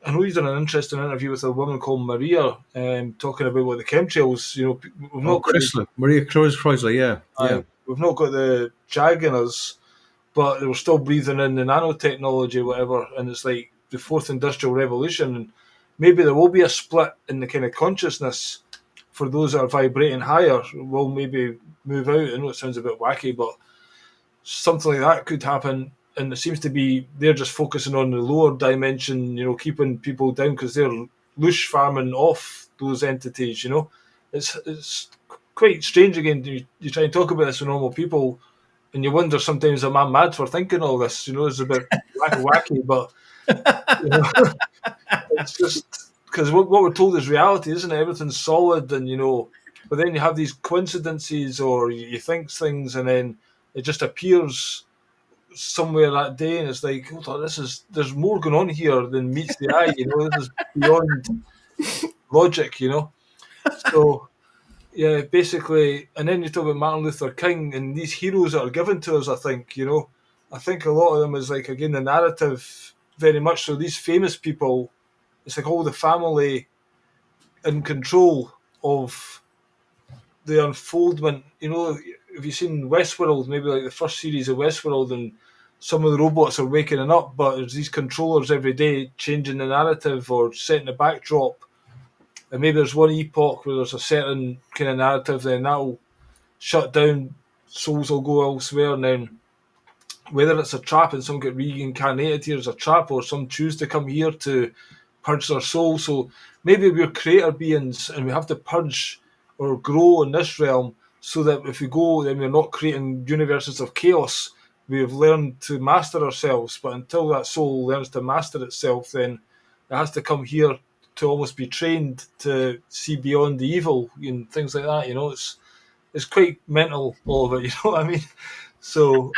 I know he's done an interesting interview with a woman called Maria, talking about what the chemtrails, we've not
Chrysler. Maria Chrysler, yeah.
We've not got the jag in us, but they were still breathing in the nanotechnology, whatever, and it's like the fourth industrial revolution. maybe there will be a split in the kind of consciousness for those that are vibrating higher. Will maybe move out. I know it sounds a bit wacky, but something like that could happen. And it seems to be they're just focusing on the lower dimension, keeping people down because they're loose farming off those entities. It's quite strange. Again, you try and talk about this with normal people, and you wonder sometimes, am I mad for thinking all this? It's a bit wacky, but you know, it's just because what we're told is reality, isn't it? Everything's solid, and but then you have these coincidences, or you think things, and then it just appears somewhere that day, and it's like, hold on, there's more going on here than meets the eye. This is beyond logic. So yeah, basically, and then you talk about Martin Luther King and these heroes that are given to us. I think a lot of them is like, again, the narrative very much so. These famous people, it's like all the family in control of the unfoldment. Have you seen Westworld? Maybe like the first series of Westworld, and some of the robots are waking up, but there's these controllers every day changing the narrative or setting the backdrop. And maybe there's one epoch where there's a certain kind of narrative, then that'll shut down, souls will go elsewhere, and then whether it's a trap and some get reincarnated here as a trap, or some choose to come here to purge their soul. So maybe we're creator beings and we have to purge or grow in this realm so that if we go, then we're not creating universes of chaos. We've learned to master ourselves, but until that soul learns to master itself, then it has to come here to almost be trained to see beyond the evil and things like that. It's quite mental, all of it. You know what I mean? So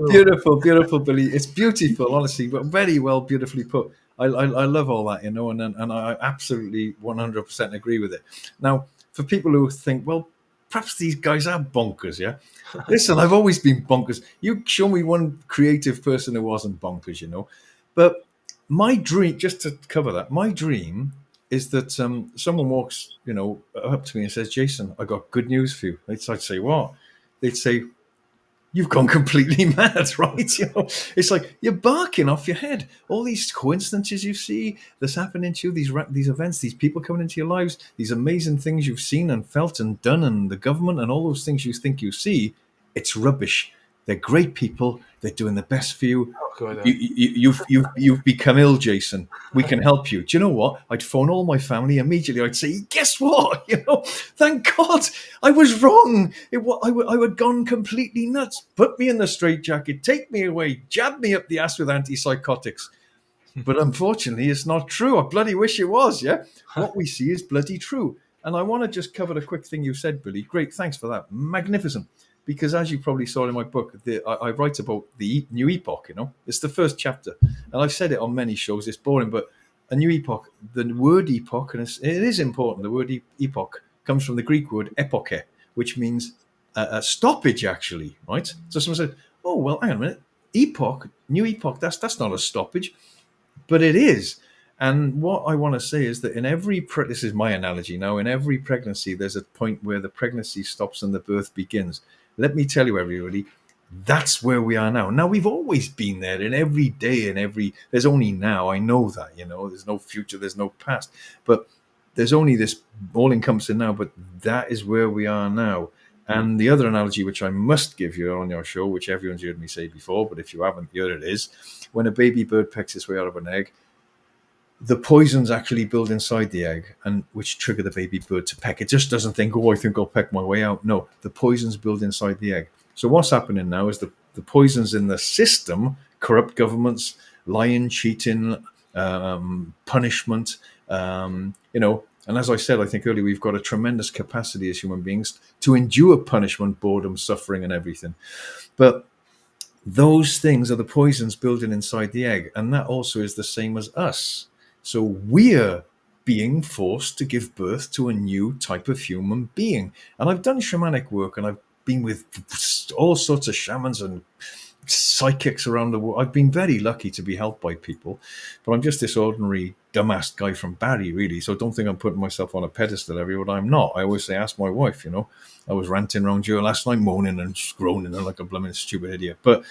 Beautiful, beautiful, Billy. It's beautiful, honestly, but very well, beautifully put. I love all that, and I absolutely 100% agree with it. Now, for people who think, well, perhaps these guys are bonkers, yeah? Listen, I've always been bonkers. You show me one creative person who wasn't bonkers. But my dream, just to cover that, my dream is that someone walks, up to me and says, Jason, I got good news for you. I'd say, what? They'd say, you've gone completely mad, right? It's like you're barking off your head. All these coincidences you see, this happening to you, these events, these people coming into your lives, these amazing things you've seen and felt and done, and the government and all those things you think you see, it's rubbish. They're great people. They're doing the best for you. You've become ill, Jason. We can help you. Do you know what? I'd phone all my family immediately. I'd say, guess what? Thank God I was wrong. I would gone completely nuts. Put me in the straitjacket. Take me away. Jab me up the ass with antipsychotics. But unfortunately, it's not true. I bloody wish it was, yeah? What we see is bloody true. And I want to just cover the quick thing you said, Billy. Great, thanks for that. Magnificent. Because as you probably saw in my book, I write about the new epoch, It's the first chapter. And I've said it on many shows, it's boring, but a new epoch, the word epoch, and it is important, the word epoch comes from the Greek word epoche, which means a stoppage, actually, right? So someone said, oh, well, hang on a minute. Epoch, new epoch, that's not a stoppage. But it is. And what I want to say is that this is my analogy now, in every pregnancy, there's a point where the pregnancy stops and the birth begins. Let me tell you, everybody, that's where we are now. Now, we've always been there in every day, there's only now, I know that, there's no future, there's no past, but there's only this all-encompassing now, but that is where we are now. And the other analogy, which I must give you on your show, which everyone's heard me say before, but if you haven't, here it is. When a baby bird pecks its way out of an egg, the poisons actually build inside the egg, and which trigger the baby bird to peck. It just doesn't think, oh, I think I'll peck my way out. No, the poisons build inside the egg. So what's happening now is the poisons in the system, corrupt governments, lying, cheating, punishment, and as I said, I think earlier, we've got a tremendous capacity as human beings to endure punishment, boredom, suffering, and everything. But those things are the poisons building inside the egg, and that also is the same as us. So we're being forced to give birth to a new type of human being. And I've done shamanic work, and I've been with all sorts of shamans and psychics around the world. I've been very lucky to be helped by people, but I'm just this ordinary dumbass guy from Barry, really. So don't think I'm putting myself on a pedestal everywhere. I'm not. I always say, ask my wife. I was ranting around you last night, moaning and groaning like a blooming stupid idiot. But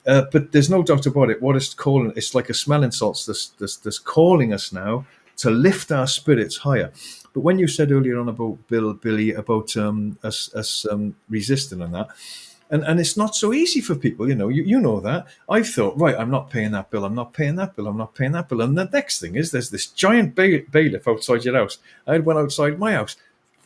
there's no doubt about it. What it's calling, it's like a smelling salts. This calling us now to lift our spirits higher. But when you said earlier on about Billy, about us resisting and that, and it's not so easy for people, you know that. I've thought, right, I'm not paying that bill, I'm not paying that bill, I'm not paying that bill. And the next thing is there's this giant bailiff outside your house. I had one outside my house,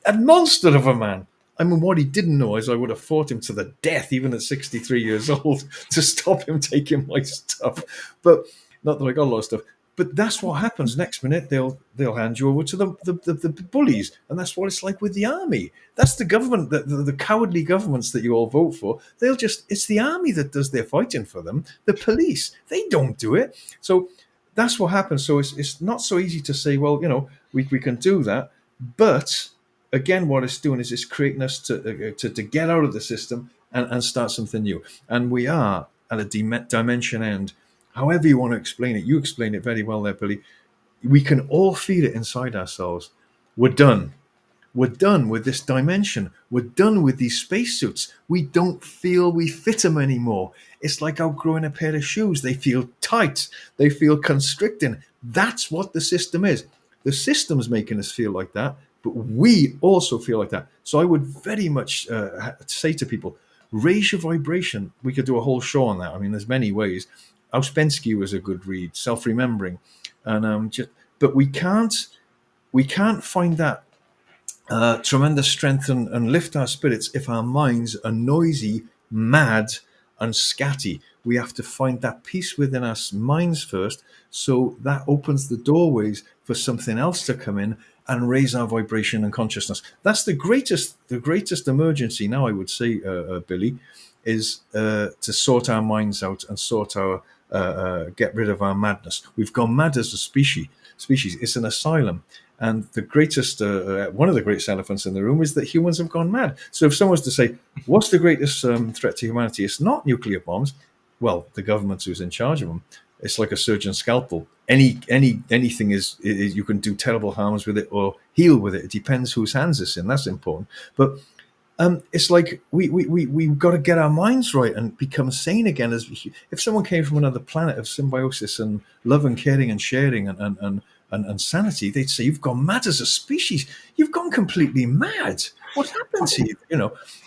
a monster of a man. I mean, what he didn't know is I would have fought him to the death, even at 63 years old, to stop him taking my stuff. But not that I got a lot of stuff. But that's what happens. Next minute, they'll hand you over to the bullies, and that's what it's like with the army. That's the government, the cowardly governments that you all vote for. It's the army that does their fighting for them. The police, they don't do it. So that's what happens. So it's not so easy to say, well, we can do that, but again, what it's doing is it's creating us to get out of the system and start something new. And we are at a dimension end. However you want to explain it, you explain it very well there, Billy. We can all feel it inside ourselves. We're done. We're done with this dimension. We're done with these spacesuits. We don't feel we fit them anymore. It's like outgrowing a pair of shoes. They feel tight. They feel constricting. That's what the system is. The system's making us feel like that, but we also feel like that. So I would very much say to people, raise your vibration. We could do a whole show on that. I mean, there's many ways. Ouspensky was a good read, self-remembering, and but we can't find that tremendous strength and lift our spirits if our minds are noisy, mad, and scatty. We have to find that peace within our minds first, so that opens the doorways for something else to come in and raise our vibration and consciousness. That's the greatest emergency now, I would say, Billy, is to sort our minds out and get rid of our madness. We've gone mad as a species. It's an asylum. And the greatest, one of the greatest elephants in the room is that humans have gone mad. So if someone was to say, what's the greatest threat to humanity? It's not nuclear bombs. Well, the government who's in charge of them. It's like a surgeon's scalpel. Anything is you can do terrible harms with it or heal with it. It depends whose hands it's in. That's important. But it's like we've got to get our minds right and become sane again. If someone came from another planet of symbiosis and love and caring and sharing and sanity, they'd say, you've gone mad as a species. You've gone completely mad. What's happened to you?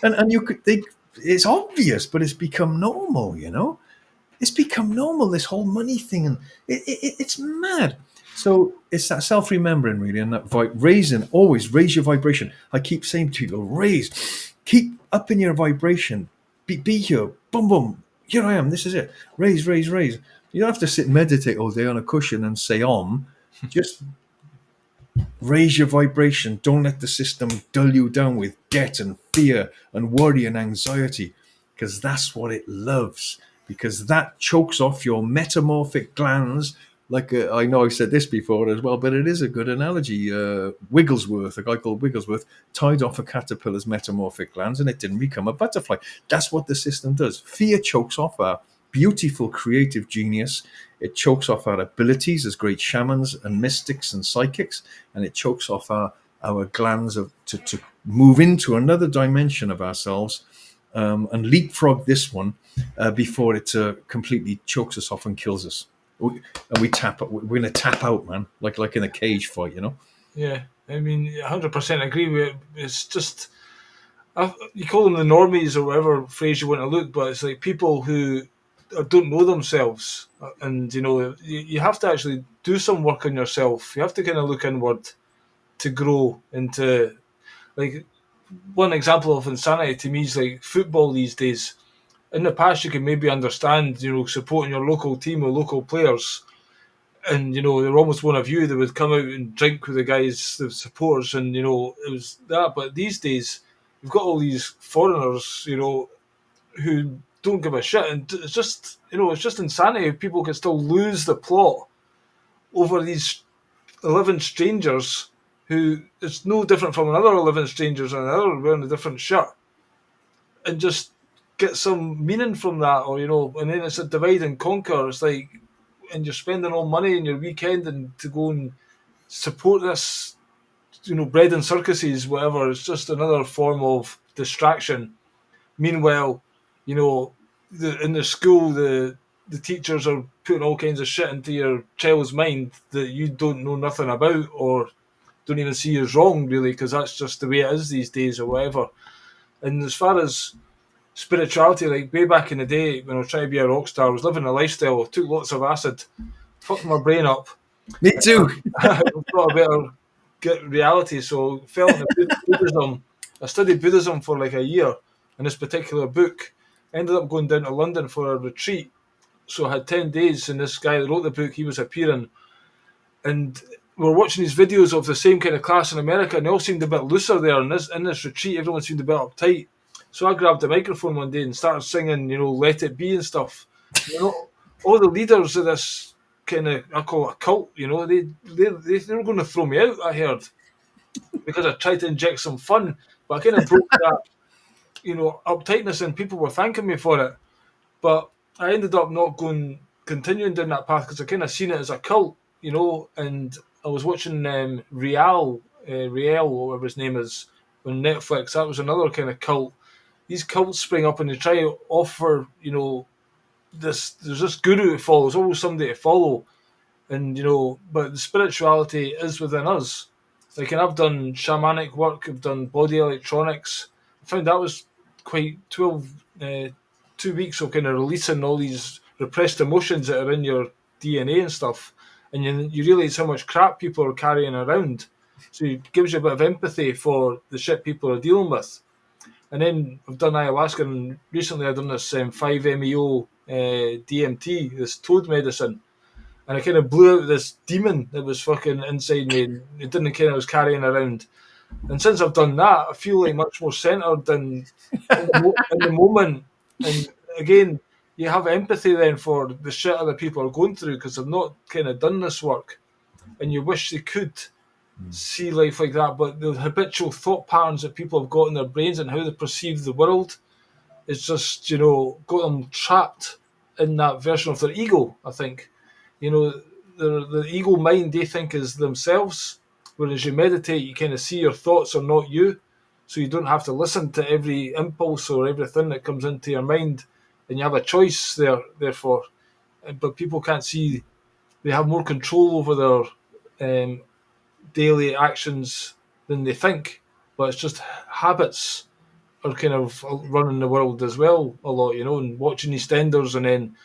And it's obvious, but it's become normal. It's become normal, this whole money thing, and it's mad. So it's that self-remembering, really, and that always raise your vibration. I keep saying to people, keep up in your vibration. Be here, boom, boom, here I am, this is it. Raise. You don't have to sit and meditate all day on a cushion and say just raise your vibration. Don't let the system dull you down with debt and fear and worry and anxiety, because that's what it loves. Because that chokes off your metamorphic glands. Like I know I've said this before as well, but it is a good analogy. Wigglesworth, a guy called Wigglesworth, tied off a caterpillar's metamorphic glands and it didn't become a butterfly. That's what the system does. Fear chokes off our beautiful creative genius. It chokes off our abilities as great shamans and mystics and psychics, and it chokes off our glands to move into another dimension of ourselves and leapfrog this one before it completely chokes us off and kills us. And we're going to tap out, man, like in a cage fight,
Yeah, I mean, 100% agree with it. It's just, you call them the normies or whatever phrase you want to look, but it's like people who don't know themselves, and you have to actually do some work on yourself. You have to kind of look inward to grow into, like, one example of insanity to me is like football these days. In the past, you can maybe understand, supporting your local team or local players, and they're almost one of you. They would come out and drink with the guys, the supporters, and it was that. But these days, you've got all these foreigners, who don't give a shit, and it's just, it's just insanity. People can still lose the plot over these 11 strangers who it's no different from another 11 strangers and another wearing a different shirt, and just get some meaning from that, or and then it's a divide and conquer. It's like, and you're spending all money in your weekend and to go and support this, bread and circuses, whatever. It's just another form of distraction. Meanwhile, in the school, the teachers are putting all kinds of shit into your child's mind that you don't know nothing about, or don't even see as wrong, really, because that's just the way it is these days, or whatever. And as far as spirituality, like way back in the day when I was trying to be a rock star, I was living a lifestyle, took lots of acid, fucked my brain up.
Me too.
I thought I better get reality, so fell into Buddhism. I studied Buddhism for like a year in this particular book. Ended up going down to London for a retreat. So I had 10 days, and this guy that wrote the book, he was appearing. And we're watching these videos of the same kind of class in America, and they all seemed a bit looser there. In this retreat, everyone seemed a bit uptight. So I grabbed the microphone one day and started singing, Let It Be and stuff. All the leaders of this kind of, I call it a cult, they were going to throw me out, I heard, because I tried to inject some fun. But I kind of broke that, uptightness, and people were thanking me for it. But I ended up not continuing down that path, because I kind of seen it as a cult, and I was watching Rial, or whatever his name is, on Netflix. That was another kind of cult. These cults spring up and they try to offer, there's this guru to follow. There's always somebody to follow. And, but the spirituality is within us. Like, and I've done shamanic work, I've done body electronics. I found that was quite 2 weeks of kind of releasing all these repressed emotions that are in your DNA and stuff. And you realise how much crap people are carrying around. So it gives you a bit of empathy for the shit people are dealing with. And then I've done ayahuasca, and recently I've done this 5-MeO DMT, this toad medicine. And I kind of blew out this demon that was fucking inside me. And it didn't kind of was carrying around. And since I've done that, I feel like much more centered in the moment. And again, you have empathy then for the shit other people are going through, because they've not kind of done this work. And you wish they could see life like that. But the habitual thought patterns that people have got in their brains and how they perceive the world is just, got them trapped in that version of their ego, I think. The ego mind they think is themselves, whereas you meditate, you kind of see your thoughts are not you, so you don't have to listen to every impulse or everything that comes into your mind, and you have a choice there, therefore. But people can't see they have more control over their daily actions than they think, but it's just habits are kind of running the world as well a lot, and watching EastEnders, and then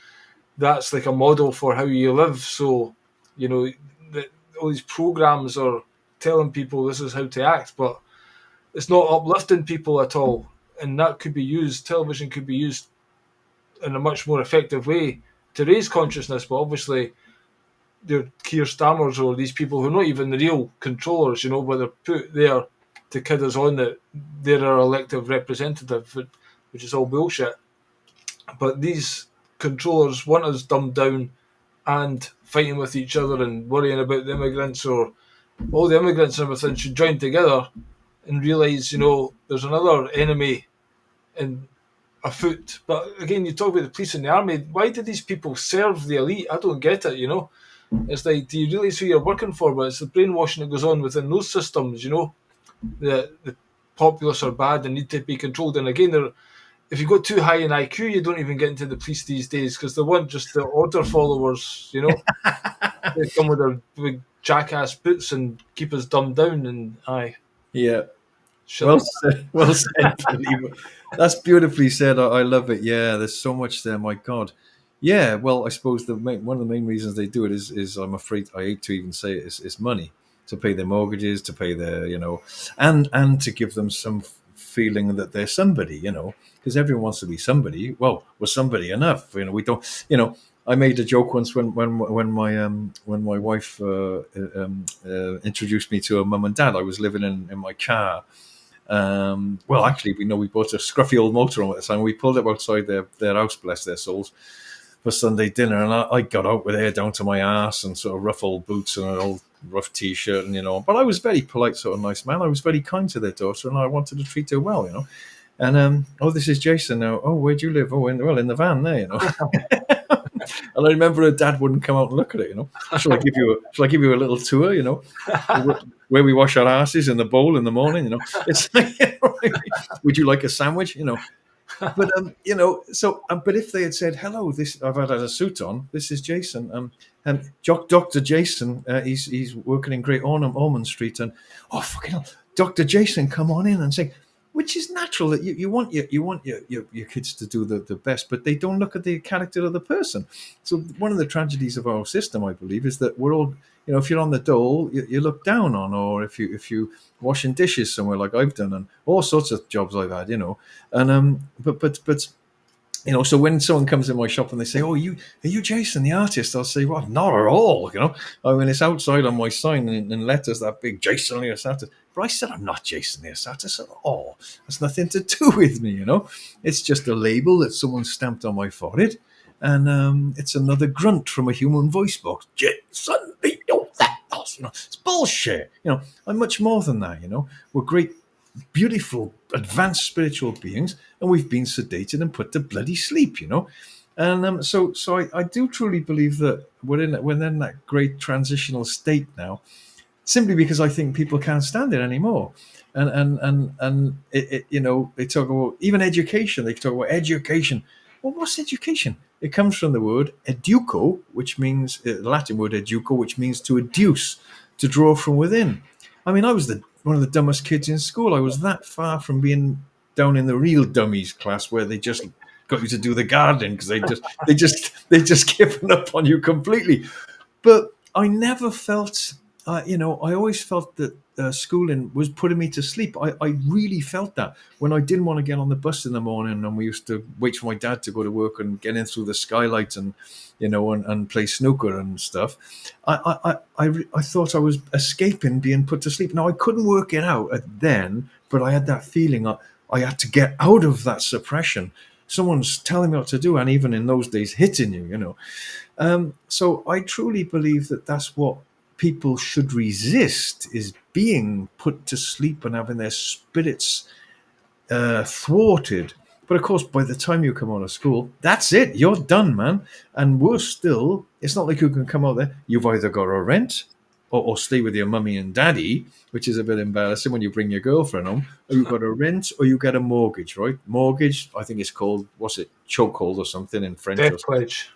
that's like a model for how you live. So, all these programs are telling people this is how to act, but it's not uplifting people at all. And that could be used, television could be used in a much more effective way to raise consciousness, but obviously they're Keir Stammers or these people who are not even the real controllers, but they're put there to kid us on that they're our elective representative, which is all bullshit. But these controllers want us dumbed down and fighting with each other and worrying about the immigrants, or all the immigrants and everything should join together and realise, there's another enemy in afoot. But again, you talk about the police and the army. Why do these people serve the elite? I don't get it, It's like, do you realise who you're working for? But it's the brainwashing that goes on within those systems, The populace are bad and need to be controlled. And again, if you go too high in IQ, you don't even get into the police these days, because they want just the order followers, They come with their big jackass boots and keep us dumbed down. And
Yeah. Well said. That's beautifully said. I love it. Yeah, there's so much there. My God. Yeah. Well, I suppose one of the main reasons they do it is I'm afraid, I hate to even say it, is money, to pay their mortgages, to pay their and to give them some feeling that they're somebody, because everyone wants to be somebody. Well, we're somebody enough. We don't. I made a joke once when my wife introduced me to her mum and dad. I was living in my car. Well, actually, we bought a scruffy old motorhome at the time. We pulled up outside their house, bless their souls, for Sunday dinner, and I got out with hair down to my ass and sort of rough old boots and an old rough t-shirt, and but I was very polite, sort of nice man. I was very kind to their daughter, and I wanted to treat her well, And oh, this is Jason now. Oh, where do you live? Oh, in the van there, you know. And I remember her dad wouldn't come out and look at it, you know. Shall I give you a little tour, you know, where we wash our asses in the bowl in the morning, you know. It's like, would you like a sandwich, you know? But you know, so but if they had said, "Hello, this I've had a suit on. This is Jason. And Doctor Jason. He's working in Great Ormond Street, and oh fucking hell, Doctor Jason, come on in and say." Which is natural that you want your kids to do the best, but they don't look at the character of the person. So one of the tragedies of our system, I believe, is that we're all, you know, if you're on the dole, you look down on, or if you washing dishes somewhere like I've done, and all sorts of jobs I've had, you know, and but you know, so when someone comes in my shop and they say, "Oh, are you Jason, the artist?" I'll say, "Well, not at all." You know, I mean, it's outside on my sign in letters, that big Jason Liosatos. But I said, "I'm not Jason Liosatos at all. That's nothing to do with me." You know, it's just a label that someone stamped on my forehead, and it's another grunt from a human voice box. Jason Liosatos. You know, it's bullshit. You know, I'm much more than that. You know, we're great, beautiful, advanced spiritual beings, and we've been sedated and put to bloody sleep, you know. And so I do truly believe that we're in that great transitional state now, simply because I think people can't stand it anymore. And it you know, they talk about even education. They talk about education. Well, what's education? It comes from the word educo, which means the Latin word educo, which means to educe, to draw from within. I mean, I was one of the dumbest kids in school. I was that far from being down in the real dummies class where they just got you to do the garden because they just given up on you completely. But I never felt, you know, I always felt that schooling was putting me to sleep. I really felt that when I didn't want to get on the bus in the morning, and we used to wait for my dad to go to work and get in through the skylight and, you know, and play snooker and stuff. I thought I was escaping being put to sleep. Now, I couldn't work it out then, but I had that feeling I had to get out of that suppression. Someone's telling me what to do, and even in those days, hitting you, you know. So I truly believe that that's what people should resist, is being put to sleep and having their spirits thwarted. But of course, by the time you come out of school, that's it. You're done, man. And worse still, it's not like you can come out there. You've either got to rent or stay with your mummy and daddy, which is a bit embarrassing when you bring your girlfriend home, or you've got to rent or you get a mortgage, right? Mortgage, I think it's called, what's it, chokehold or something in French.
Death pledge.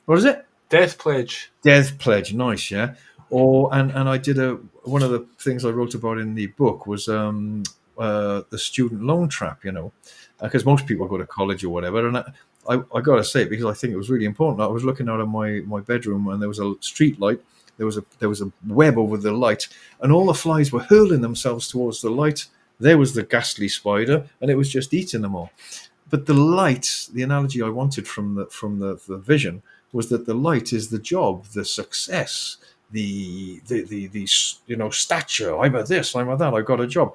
What is it?
Death pledge.
Death pledge, nice, yeah. Or and I did one of the things I wrote about in the book was the student loan trap, you know, because most people go to college or whatever, and I got to say it because I think it was really important. I was looking out of my bedroom and there was a street light. There was a web over the light, and all the flies were hurling themselves towards the light. There was the ghastly spider, and it was just eating them all. But the light, the analogy I wanted from the vision was that the light is the job, the success, the you know, stature. I'm at this, I'm at that. I got a job.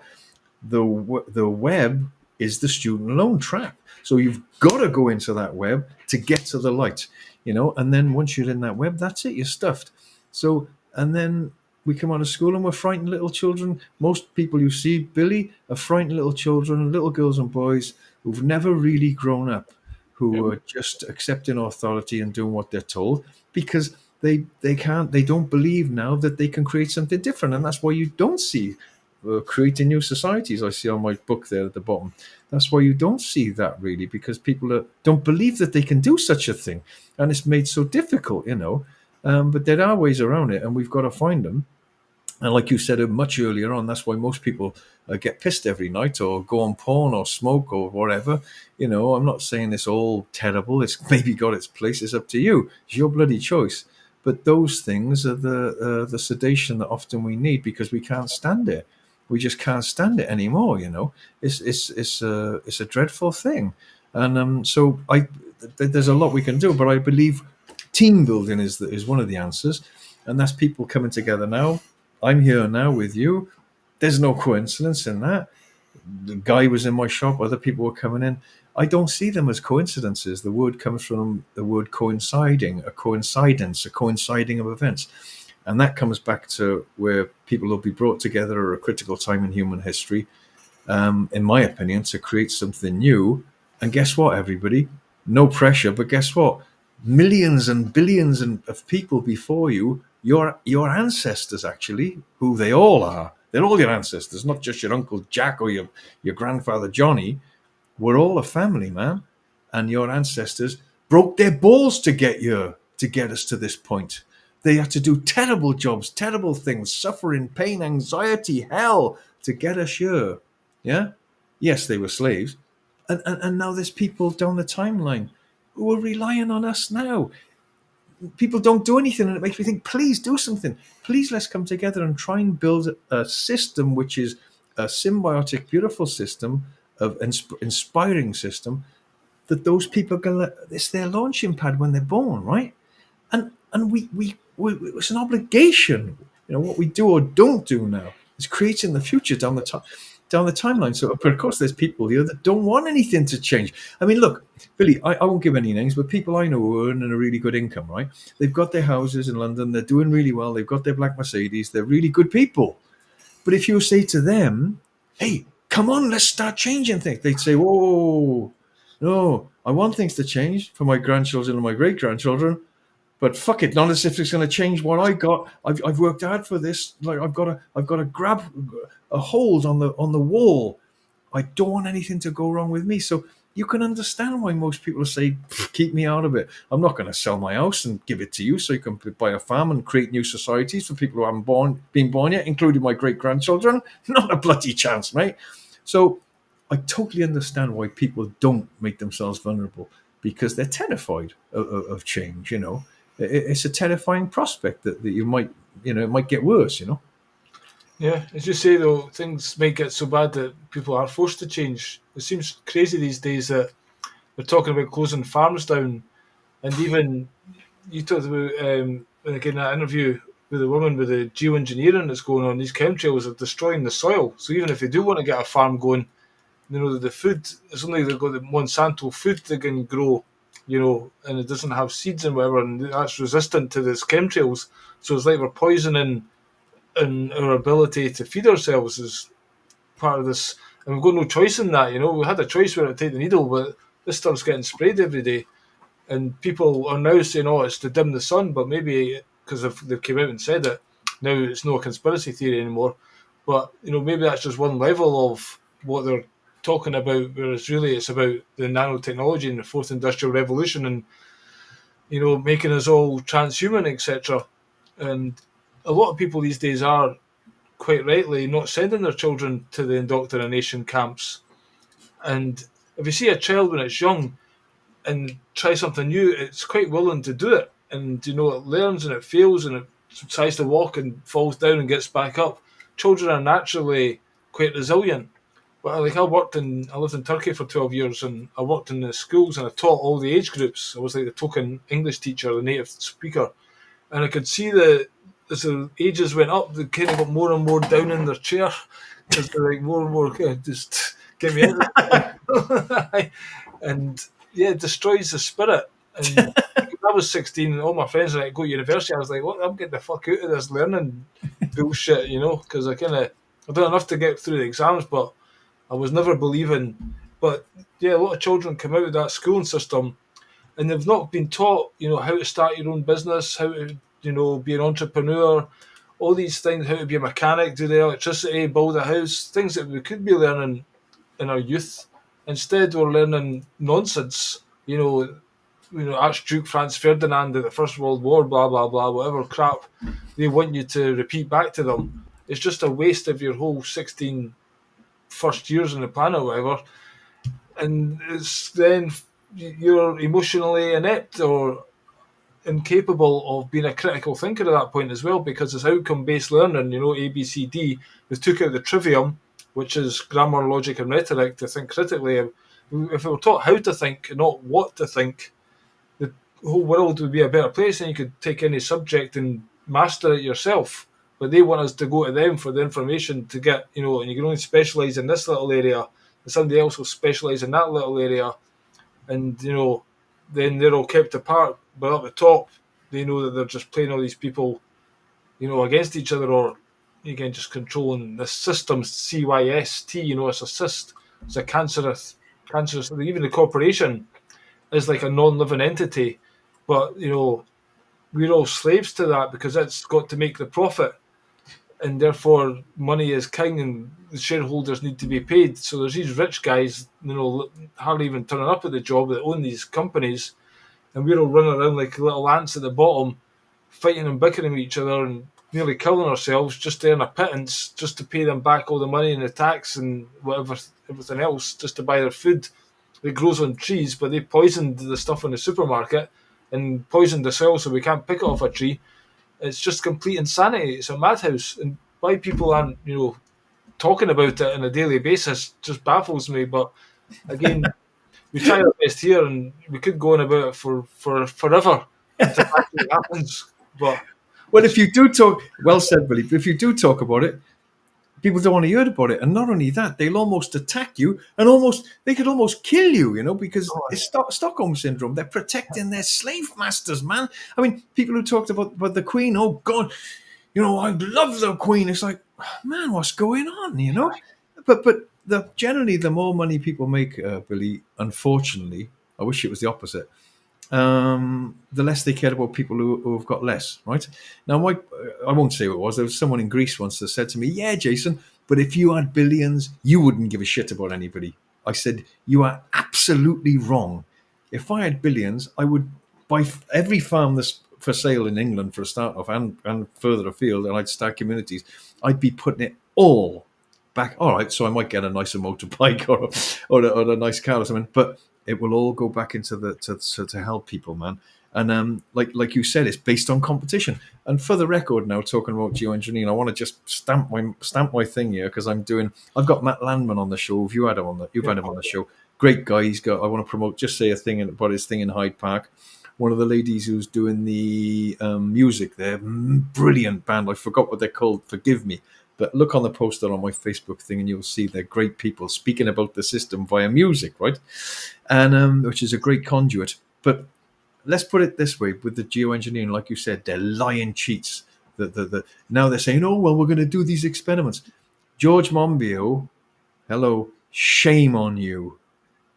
The web is the student loan trap. So you've got to go into that web to get to the light, you know. And then once you're in that web, that's it. You're stuffed. So and then we come out of school and we're frightened little children. Most people you see, Billy, are frightened little children, little girls and boys who've never really grown up, who are just accepting authority and doing what they're told because they don't believe now that they can create something different. And that's why you don't see creating new societies. I see on my book there at the bottom. That's why you don't see that really, because people don't believe that they can do such a thing. And it's made so difficult, you know. But there are ways around it, and we've got to find them. And like you said much earlier on, that's why most people get pissed every night or go on porn or smoke or whatever. You know, I'm not saying it's all terrible. It's maybe got its place. It's up to you. It's your bloody choice. But those things are the sedation that often we need because we can't stand it. We just can't stand it anymore. You know, it's a dreadful thing. And so there's a lot we can do. But I believe team building is one of the answers, and that's people coming together now. I'm here now with you. There's no coincidence in that. The guy was in my shop, other people were coming in. I don't see them as coincidences. The word comes from the word coinciding, a coincidence, a coinciding of events. And that comes back to where people will be brought together at a critical time in human history. in my opinion, to create something new. And guess what, everybody? No pressure, but guess what? Millions and billions of people before you, your ancestors actually, who they all are, they're all your ancestors, not just your Uncle Jack or your grandfather Johnny. We're all a family, man. And your ancestors broke their balls to get us to this point. They had to do terrible jobs, terrible things, suffering, pain, anxiety, hell to get us here. Yeah? Yes, they were slaves. And now there's people down the timeline who are relying on us now. People don't do anything, and it makes me think, please do something. Please, let's come together and try and build a system which is a symbiotic, beautiful system of inspiring system that those people it's their launching pad when they're born, right? And we it's an obligation. What we do or don't do now is creating the future down the timeline. So, but of course, there's people here that don't want anything to change. I mean, look, Billy, I won't give any names, but people I know who are earning a really good income, right? They've got their houses in London, they're doing really well, they've got their black Mercedes, they're really good people. But if you say to them, hey, come on, let's start changing things, they'd say, whoa, no, I want things to change for my grandchildren and my great grandchildren. But fuck it, not as if it's going to change what I got. I've worked hard for this. Like I've got to grab a hold on the wall. I don't want anything to go wrong with me. So you can understand why most people say, keep me out of it. I'm not going to sell my house and give it to you so you can buy a farm and create new societies for people who haven't been born yet, including my great grandchildren. Not a bloody chance, mate. So I totally understand why people don't make themselves vulnerable, because they're terrified of change. It's a terrifying prospect that you might, it might get worse.
Yeah, as you say though, things might get so bad that people are forced to change. It seems crazy these days that they're talking about closing farms down, and even you talked about again that interview with the woman with the geoengineering that's going on. These chemtrails are destroying the soil. So even if they do want to get a farm going, the food, it's only they've got the Monsanto food they can grow, and it doesn't have seeds and whatever, and that's resistant to this chemtrails. So it's like we're poisoning and our ability to feed ourselves is part of this, and we've got no choice in that. We had a choice where to take the needle, but this stuff's getting sprayed every day, and people are now saying, "Oh, it's to dim the sun," but maybe because they've came out and said it, now it's no conspiracy theory anymore. But maybe that's just one level of what they're talking about, whereas really it's about the nanotechnology and the fourth industrial revolution, and making us all transhuman, etc. And a lot of people these days are quite rightly not sending their children to the indoctrination camps. And if you see a child when it's young and try something new, it's quite willing to do it. And, it learns and it fails and it tries to walk and falls down and gets back up. Children are naturally quite resilient. But I lived in Turkey for 12 years, and I worked in the schools and I taught all the age groups. I was like the token English teacher, the native speaker. And I could see that as the ages went up, they kind of got more and more down in their chair because they're like more and more just get me out. And yeah, it destroys the spirit. And when I was 16 and all my friends were like, go to university, I was like, what? I'm getting the fuck out of this learning bullshit, because I done enough to get through the exams, but I was never believing. But yeah, a lot of children come out of that schooling system and they've not been taught, how to start your own business, how to, be an entrepreneur, all these things, how to be a mechanic, do the electricity, build a house, things that we could be learning in our youth. Instead, we're learning nonsense, Archduke Franz Ferdinand at the First World War, blah, blah, blah, whatever crap they want you to repeat back to them. It's just a waste of your whole 16 first years on the planet or whatever. And it's then you're emotionally inept or incapable of being a critical thinker at that point as well, because it's outcome-based learning, A, B, C, D. They took out the trivium, which is grammar, logic, and rhetoric, to think critically. If we were taught how to think, not what to think, the whole world would be a better place, and you could take any subject and master it yourself. But they want us to go to them for the information to get, and you can only specialise in this little area, and somebody else will specialise in that little area, and then they're all kept apart. But up the top, they know that they're just playing all these people, against each other, or again, just controlling the system, CYST, it's a cyst, it's a cancerous, even the corporation is like a non-living entity, but, we're all slaves to that because it's got to make the profit, and therefore money is king and the shareholders need to be paid. So there's these rich guys, hardly even turning up at the job, that own these companies, and we're all running around like little ants at the bottom, fighting and bickering with each other and nearly killing ourselves just to earn a pittance, just to pay them back all the money and the tax and whatever, everything else, just to buy their food that grows on trees. But they poisoned the stuff in the supermarket and poisoned the soil so we can't pick it off a tree. It's just complete insanity. It's a madhouse. And why people aren't, talking about it on a daily basis just baffles me. But again, we try our best here, and we could go on about it for forever until it actually happens. But
Well, if you do talk, well said, Billy. If you do talk about it, people don't want to hear about it, and not only that, they'll almost attack you, and they could almost kill you, because it's Stockholm syndrome. They're protecting their slave masters, man. I mean, people who talked about the Queen. Oh God, I love the Queen. It's like, man, what's going on? But generally, the more money people make, Billy, unfortunately, I wish it was the opposite. The less they care about people who have got less, right? Now, I won't say who it was. There was someone in Greece once that said to me, "Yeah, Jason, but if you had billions, you wouldn't give a shit about anybody." I said, "You are absolutely wrong. If I had billions, I would buy every farm that's for sale in England for a start off, and further afield, and I'd start communities. I'd be putting it all back. All right, so I might get a nicer motorbike or a nice car or something, but it will all go back into to help people, man." And like you said, it's based on competition. And for the record, now talking about geoengineering, I want to just stamp my thing here, because I've got Matt Landman on the show. If you had him on you've had him on the show. Great guy. I want to promote. Just say a thing about his thing in Hyde Park. One of the ladies who's doing the music there, brilliant band. I forgot what they're called. Forgive me. But look on the poster on my Facebook thing, and you'll see they're great people speaking about the system via music, right? And which is a great conduit. But let's put it this way: with the geoengineering, like you said, they're lying cheats. Now they're saying, "Oh well, we're going to do these experiments." George Monbiot, hello, shame on you,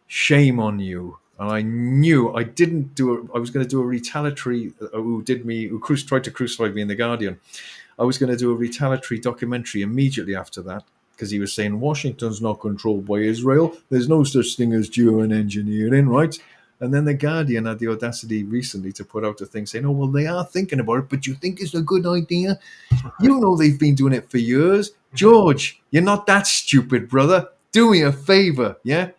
shame on you. And I knew I didn't do it. I was going to do a retaliatory. Who tried to crucify me in the Guardian. I was going to do a retaliatory documentary immediately after that, because he was saying Washington's not controlled by Israel. There's no such thing as geoengineering, right? And then the Guardian had the audacity recently to put out a thing saying, "Oh, well, they are thinking about it, but you think it's a good idea? You know they've been doing it for years. George, you're not that stupid, brother. Do me a favor, yeah?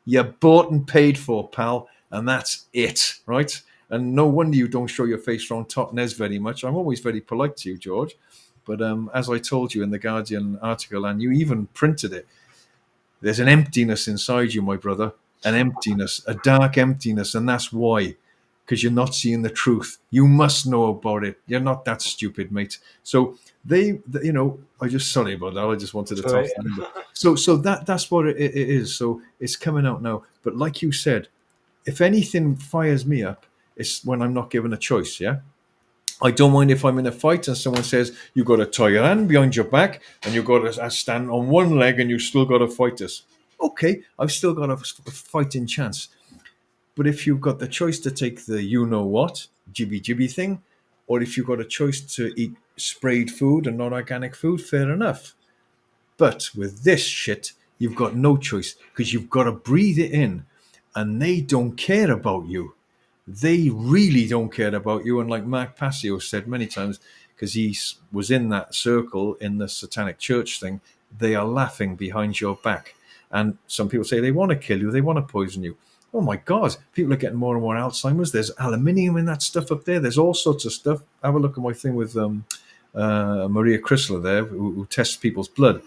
You're bought and paid for, pal, and that's it, right? And no wonder you don't show your face around Totnes very much. I'm always very polite to you, George. But as I told you in the Guardian article, and you even printed it, there's an emptiness inside you, my brother. An emptiness, a dark emptiness. And that's why, because you're not seeing the truth. You must know about it. You're not that stupid, mate. So I just, sorry about that. I just wanted to talk. So that's what it is. So it's coming out now. But like you said, if anything fires me up, it's when I'm not given a choice, yeah? I don't mind if I'm in a fight and someone says, "You've got to tie your hand behind your back and you've got to stand on one leg and you still got to fight us." Okay, I've still got a fighting chance. But if you've got the choice to take the you-know-what, jibby thing, or if you've got a choice to eat sprayed food and not organic food, fair enough. But with this shit, you've got no choice, because you've got to breathe it in, and they don't care about you. They really don't care about you. And like Mark Passio said many times, because he was in that circle in the Satanic Church thing, they are laughing behind your back. And some people say they want to kill you, they want to poison you. Oh my God, people are getting more and more Alzheimer's. There's aluminium in that stuff up there. There's all sorts of stuff. Have a look at my thing with Maria Chrysler there, who tests people's blood.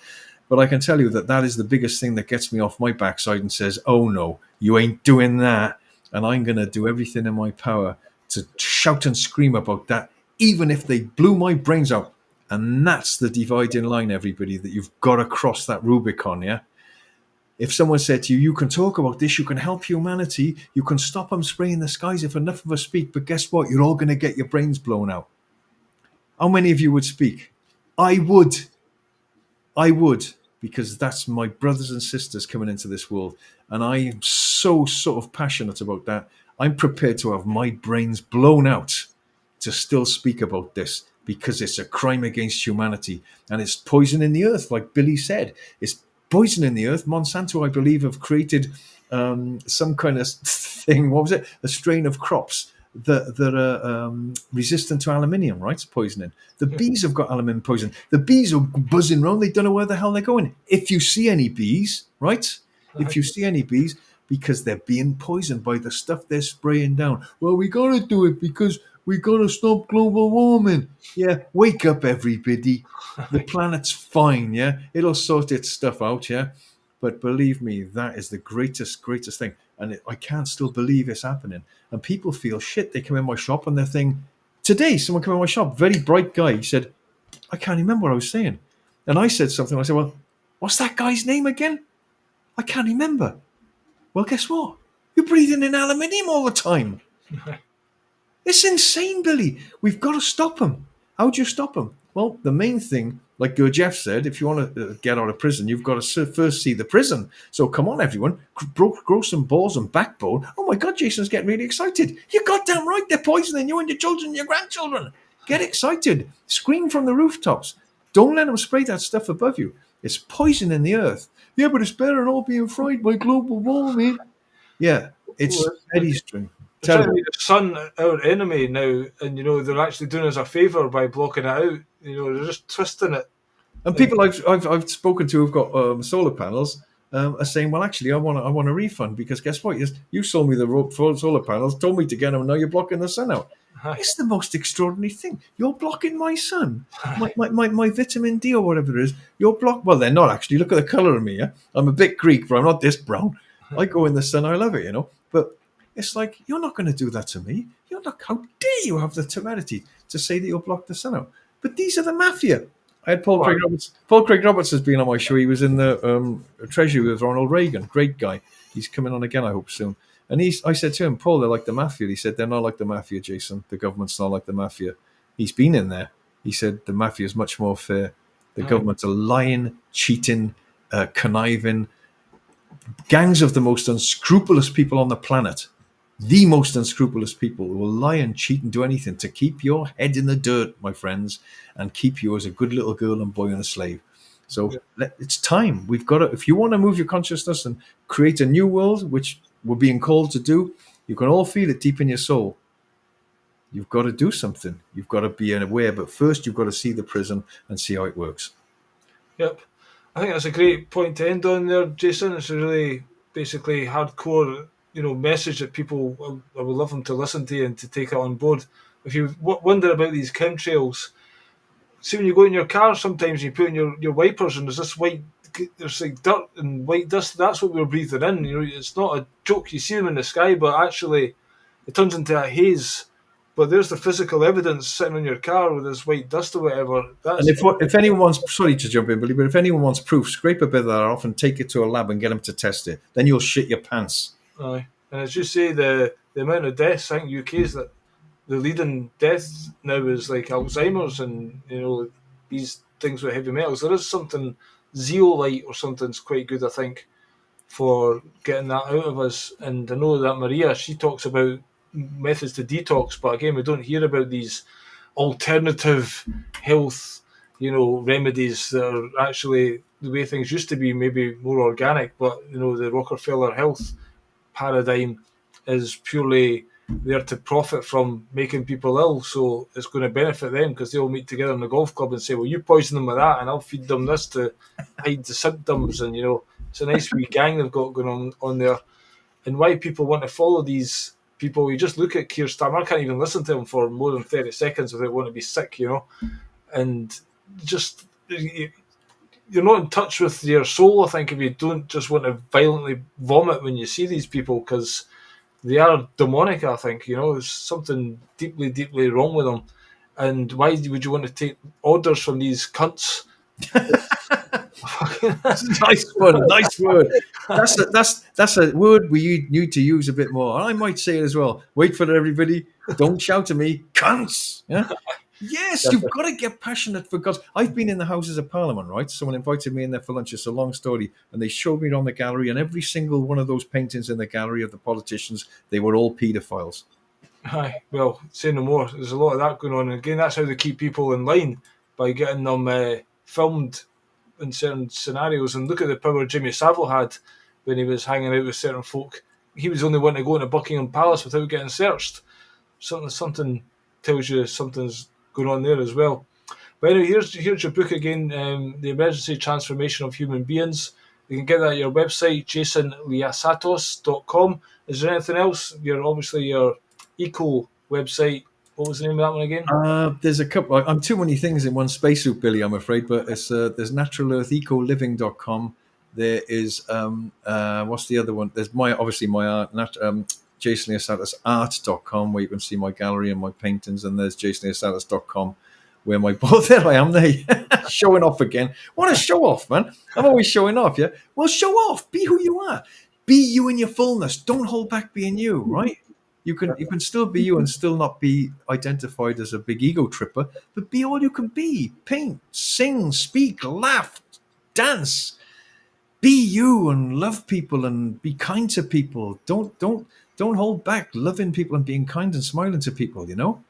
But I can tell you that is the biggest thing that gets me off my backside and says, "Oh no, you ain't doing that." And I'm going to do everything in my power to shout and scream about that, even if they blew my brains out. And that's the dividing line, everybody, that you've got to cross that Rubicon, yeah? If someone said to you, "You can talk about this, you can help humanity, you can stop them spraying the skies if enough of us speak, but guess what? You're all going to get your brains blown out." How many of you would speak? I would. I would, because that's my brothers and sisters coming into this world. And I am so sort of passionate about that. I'm prepared to have my brains blown out to still speak about this because it's a crime against humanity and it's poisoning the earth, like Billy said. It's poisoning the earth. Monsanto, I believe, have created some kind of thing. What was it? A strain of crops that are resistant to aluminium, right? It's poisoning. The bees have got aluminium poison. The bees are buzzing around. They don't know where the hell they're going. If you see any bees, right? If you see any bees, because they're being poisoned by the stuff they're spraying down. Well, we got to do it because we got to stop global warming. Yeah, wake up, everybody. The planet's fine, yeah? It'll sort its stuff out, yeah? But believe me, that is the greatest thing. And I can't still believe it's happening. And people feel shit. They come in my shop and they're thinking, today, someone came in my shop, very bright guy. He said, I can't remember what I was saying. And I said something. I said, well, what's that guy's name again? I can't remember. Well, guess what? You're breathing in aluminium all the time. It's insane, Billy. We've got to stop him. How do you stop him? Well, the main thing, like Gurdjieff said, if you want to get out of prison, you've got to first see the prison. So come on, everyone, grow some balls and backbone. Oh my God, Jason's getting really excited. You're goddamn right. They're poisoning you and your children and your grandchildren. Get excited. Scream from the rooftops. Don't let them spray that stuff above you. It's poisoning the earth. Yeah, but it's better than all being fried by global warming. Yeah, it's steady string.
They're trying to make the sun our enemy now, and they're actually doing us a favour by blocking it out. They're just twisting it.
And people I've spoken to who've got solar panels are saying, well, actually, I want a refund because guess what? You sold me the solar panels, told me to get them, and now you're blocking the sun out. It's the most extraordinary thing. You're blocking my sun, my vitamin D or whatever it is. You're blocked. Well, they're not actually. Look at the colour of me. Yeah? I'm a bit Greek, but I'm not this brown. I go in the sun. I love it, But it's like, you're not going to do that to me. You're not. How dare you have the temerity to say that you'll block the sun out? But these are the mafia. I had Paul Craig Roberts. Paul Craig Roberts has been on my show. He was in the Treasury with Ronald Reagan. Great guy. He's coming on again, I hope, soon. And I said to him, Paul, they're like the mafia. He said, they're not like the mafia, Jason. The government's not like the mafia. He's been in there. He said, the mafia is much more fair. The government's are lying, cheating, conniving. Gangs of the most unscrupulous people on the planet. The most unscrupulous people who will lie and cheat and do anything to keep your head in the dirt, my friends, and keep you as a good little girl and boy and a slave. So it's time. We've got to, if you want to move your consciousness and create a new world, which we're being called to do, you can all feel it deep in your soul. You've got to do something. You've got to be aware, but first you've got to see the prison and see how it works.
Yep. I think that's a great point to end on there, Jason. It's a really basically hardcore message that people, I would love them to listen to and to take it on board. If you wonder about these chemtrails, see when you go in your car, sometimes you put in your wipers and there's like dirt and white dust. That's what we're breathing in. It's not a joke. You see them in the sky, but actually it turns into a haze. But there's the physical evidence sitting on your car with this white dust or whatever.
And if anyone wants, sorry to jump in, Billy, but if anyone wants proof, scrape a bit of that off and take it to a lab and get them to test it. Then you'll shit your pants.
Aye. And as you say, the amount of deaths, I think UK is that the leading death now is like Alzheimer's and these things with heavy metals. There is something, zeolite or something's quite good, I think, for getting that out of us. And I know that Maria, she talks about methods to detox, but again, we don't hear about these alternative health, remedies that are actually the way things used to be, maybe more organic. But the Rockefeller health paradigm is purely there to profit from making people ill, so it's going to benefit them because they'll meet together in the golf club and say, well, you poison them with that and I'll feed them this to hide the symptoms. And it's a nice wee gang they've got going on there. And why people want to follow these people, you just look at Keir Starmer, I can't even listen to him for more than 30 seconds without wanting to be sick, and just you're not in touch with your soul, I think, if you don't just want to violently vomit when you see these people, because they are demonic, I think. There's something deeply, deeply wrong with them. And why would you want to take orders from these cunts?
Nice word. That's a word we need to use a bit more. I might say it as well. Wait for it, everybody. Don't shout at me, cunts. Yeah? Yes, you've got to get passionate for God. I've been in the Houses of Parliament, right? Someone invited me in there for lunch. It's a long story. And they showed me it on the gallery, and every single one of those paintings in the gallery of the politicians, they were all paedophiles.
Aye, well, say no more. There's a lot of that going on. And again, that's how they keep people in line, by getting them filmed in certain scenarios. And look at the power Jimmy Savile had when he was hanging out with certain folk. He was the only one to go into Buckingham Palace without getting searched. Something tells you something's going on there as well. But anyway, here's your book again, The Emergency Transformation of Human Beings. You can get that at your website, jasonliosatos.com. Is there anything else? Your eco website. What was the name of that one again?
There's a couple. I'm too many things in one spacesuit, Billy, I'm afraid. But there's naturalearthecoliving.com. There is what's the other one? There's my art, Jason Liosatos art.com, where you can see my gallery and my paintings, and there's jasonliosatos.com, where my there I am there showing off again. What a show off, man. I'm always showing off, yeah. Well, show off, be who you are, be you in your fullness, don't hold back being you, right? You can still be you and still not be identified as a big ego tripper, but be all you can be. Paint, sing, speak, laugh, dance. Be you and love people and be kind to people. Don't hold back loving people and being kind and smiling to people, you know?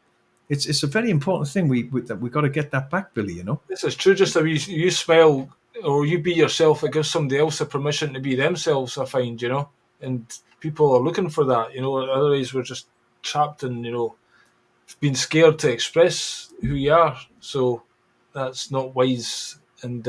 It's a very important thing. We've got to get that back, Billy, you know?
This is true. Just how you smile or you be yourself, it gives somebody else the permission to be themselves, I find, you know? And people are looking for that, you know? Otherwise, we're just trapped in, you know, being scared to express who you are. So that's not wise. And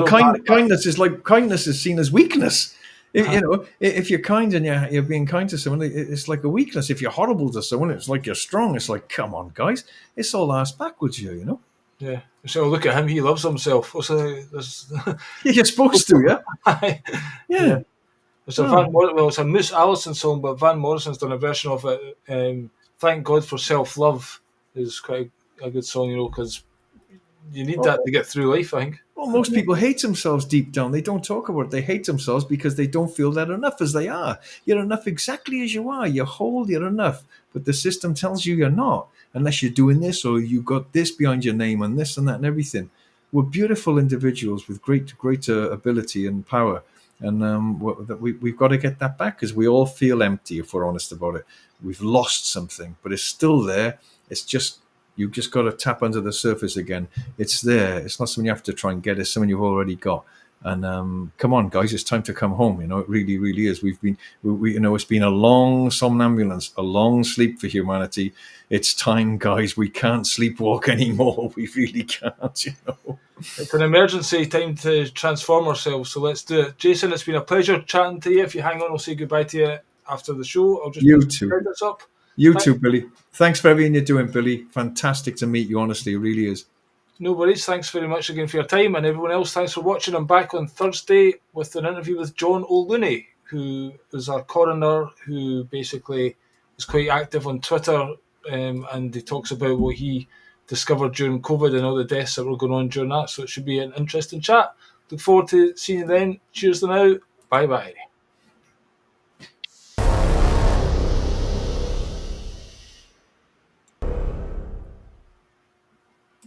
kindness is seen as weakness. You know, if you're kind and you're being kind to someone, it's like a weakness. If you're horrible to someone, it's like you're strong. It's like, come on, guys, it's all ass backwards here, you know.
Yeah. So look at him; he loves himself.
You're supposed to, yeah. Yeah.
It's a Moose Allison song, but Van Morrison's done a version of it. Thank God for Self-Love is quite a good song, you know, because you need that to get through life, I think.
Well, most people hate themselves deep down. They don't talk about it. They hate themselves because they don't feel they're enough as they are. You're enough exactly as you are. You're whole, you're enough. But the system tells you you're not, unless you're doing this or you got this behind your name and this and that and everything. We're beautiful individuals with great ability and power. And we've got to get that back, because we all feel empty, if we're honest about it. We've lost something, but it's still there. It's just, you've just got to tap under the surface again. It's there. It's not something you have to try and get. It's something you've already got. And come on, guys, it's time to come home. You know, it really, really is. It's been a long somnambulance, a long sleep for humanity. It's time, guys. We can't sleepwalk anymore. We really can't, you know.
It's an emergency time to transform ourselves, so let's do it. Jason, it's been a pleasure chatting to you. If you hang on, I'll say goodbye to you after the show. I'll just
you too.
Up.
You too, Billy. Thanks for everything you're doing, Billy. Fantastic to meet you, honestly. It really is.
No worries. Thanks very much again for your time, and everyone else, thanks for watching. I'm back on Thursday with an interview with John O'Looney, who is a coroner who basically is quite active on Twitter, and he talks about what he discovered during COVID and all the deaths that were going on during that. So it should be an interesting chat. Look forward to seeing you then. Cheers to now. Bye bye.